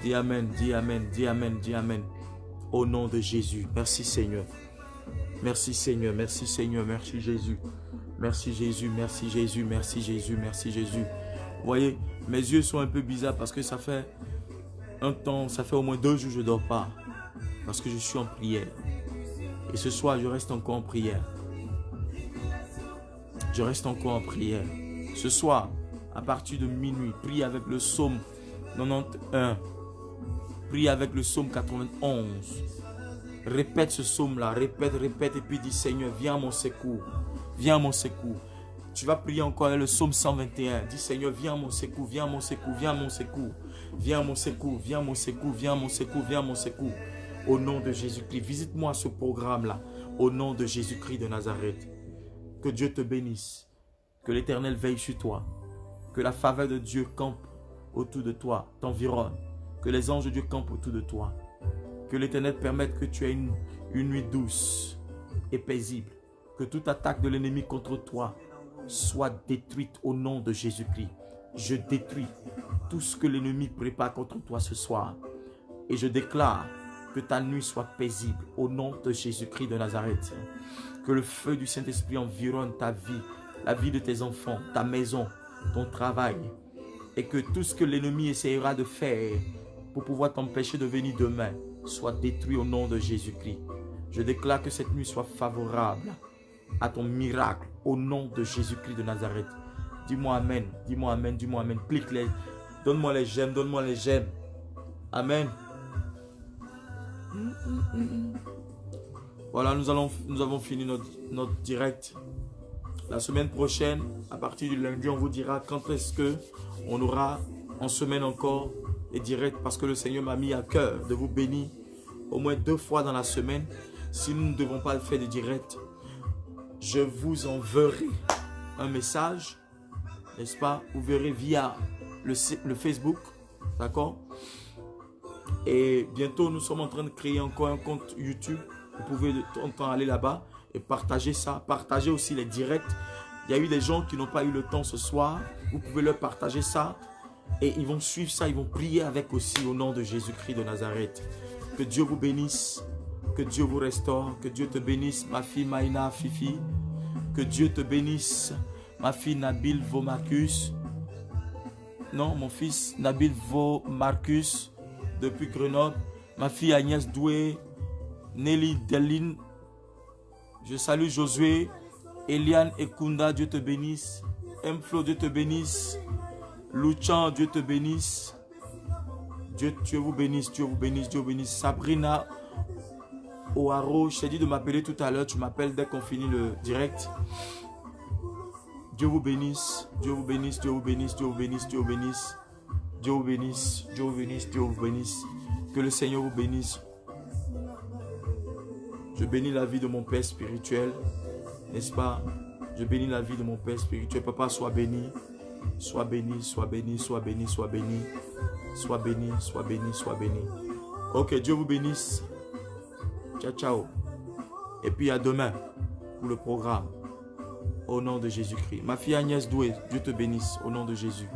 Dis amen, dis amen, dis amen, dis amen. Au nom de Jésus. Merci Seigneur. Merci Seigneur, merci Seigneur, merci Jésus. Merci Jésus, merci Jésus, merci Jésus, merci Jésus. Vous voyez, mes yeux sont un peu bizarres parce que ça fait un temps, ça fait au moins 2 jours que je ne dors pas. Parce que je suis en prière. Et ce soir, je reste encore en prière. Je reste encore en prière. Ce soir, à partir de minuit, prie avec le psaume 91. Prie avec le psaume 91. Répète ce psaume-là, répète, répète, et puis dis Seigneur, viens à mon secours. Viens à mon secours. Tu vas prier encore avec le psaume 121. Dis Seigneur, viens à mon secours, viens à mon secours, viens à mon secours. Viens à mon secours, viens à mon secours, viens à mon secours, viens à mon secours. Au nom de Jésus-Christ, visite-moi ce programme-là. Au nom de Jésus-Christ de Nazareth. Que Dieu te bénisse. Que l'Éternel veille sur toi. Que la faveur de Dieu campe autour de toi, t'environne. Que les anges de Dieu campent autour de toi. Que l'Éternel permette que tu aies une nuit douce et paisible. Que toute attaque de l'ennemi contre toi soit détruite au nom de Jésus-Christ. Je détruis tout ce que l'ennemi prépare contre toi ce soir. Et je déclare que ta nuit soit paisible au nom de Jésus-Christ de Nazareth. Que le feu du Saint-Esprit environne ta vie, la vie de tes enfants, ta maison, ton travail. Et que tout ce que l'ennemi essaiera de faire pour pouvoir t'empêcher de venir demain soit détruit au nom de Jésus-Christ. Je déclare que cette nuit soit favorable à ton miracle au nom de Jésus-Christ de Nazareth. Dis-moi amen, dis-moi amen, dis-moi amen. Clique-les, donne-moi les j'aime, donne-moi les j'aime. Amen. Voilà, nous avons fini notre direct. La semaine prochaine, à partir du lundi, on vous dira quand est-ce que on aura en semaine encore les directs, parce que le Seigneur m'a mis à cœur de vous bénir au moins 2 fois dans la semaine. Si nous ne devons pas le faire de direct, je vous enverrai un message, n'est-ce pas? Vous verrez via le Facebook, d'accord? Et bientôt, nous sommes en train de créer encore un compte YouTube. Vous pouvez de temps en temps aller là-bas et partager ça. Partagez aussi les directs. Il y a eu des gens qui n'ont pas eu le temps ce soir. Vous pouvez leur partager ça. Et ils vont suivre ça. Ils vont prier avec aussi au nom de Jésus-Christ de Nazareth. Que Dieu vous bénisse. Que Dieu vous restaure. Que Dieu te bénisse, ma fille Maïna Fifi. Que Dieu te bénisse, ma fille Nabil Vomarcus. Non, mon fils Nabil Vomarcus depuis Grenoble. Ma fille Agnès Doué. Nelly Deline. Je salue Josué. Eliane Ekunda, Dieu te bénisse. Mflo, Dieu te bénisse. Luchan, Dieu te bénisse. Dieu vous bénisse, Dieu vous bénisse, Dieu vous bénisse. Sabrina Oaro, je t'ai dit de m'appeler tout à l'heure. Tu m'appelles dès qu'on finit le direct. Dieu vous bénisse, Dieu vous bénisse, Dieu vous bénisse, Dieu vous bénisse, Dieu vous bénisse. Dieu vous bénisse, Dieu vous bénisse, Dieu vous bénisse. Que le Seigneur vous bénisse. Je bénis la vie de mon Père spirituel, n'est-ce pas? Je bénis la vie de mon Père spirituel. Papa, sois béni, sois béni, sois béni, sois béni, sois béni, sois béni, sois béni, sois béni. Ok, Dieu vous bénisse. Ciao, ciao. Et puis à demain pour le programme. Au nom de Jésus-Christ. Ma fille Agnès Doué, Dieu te bénisse au nom de Jésus.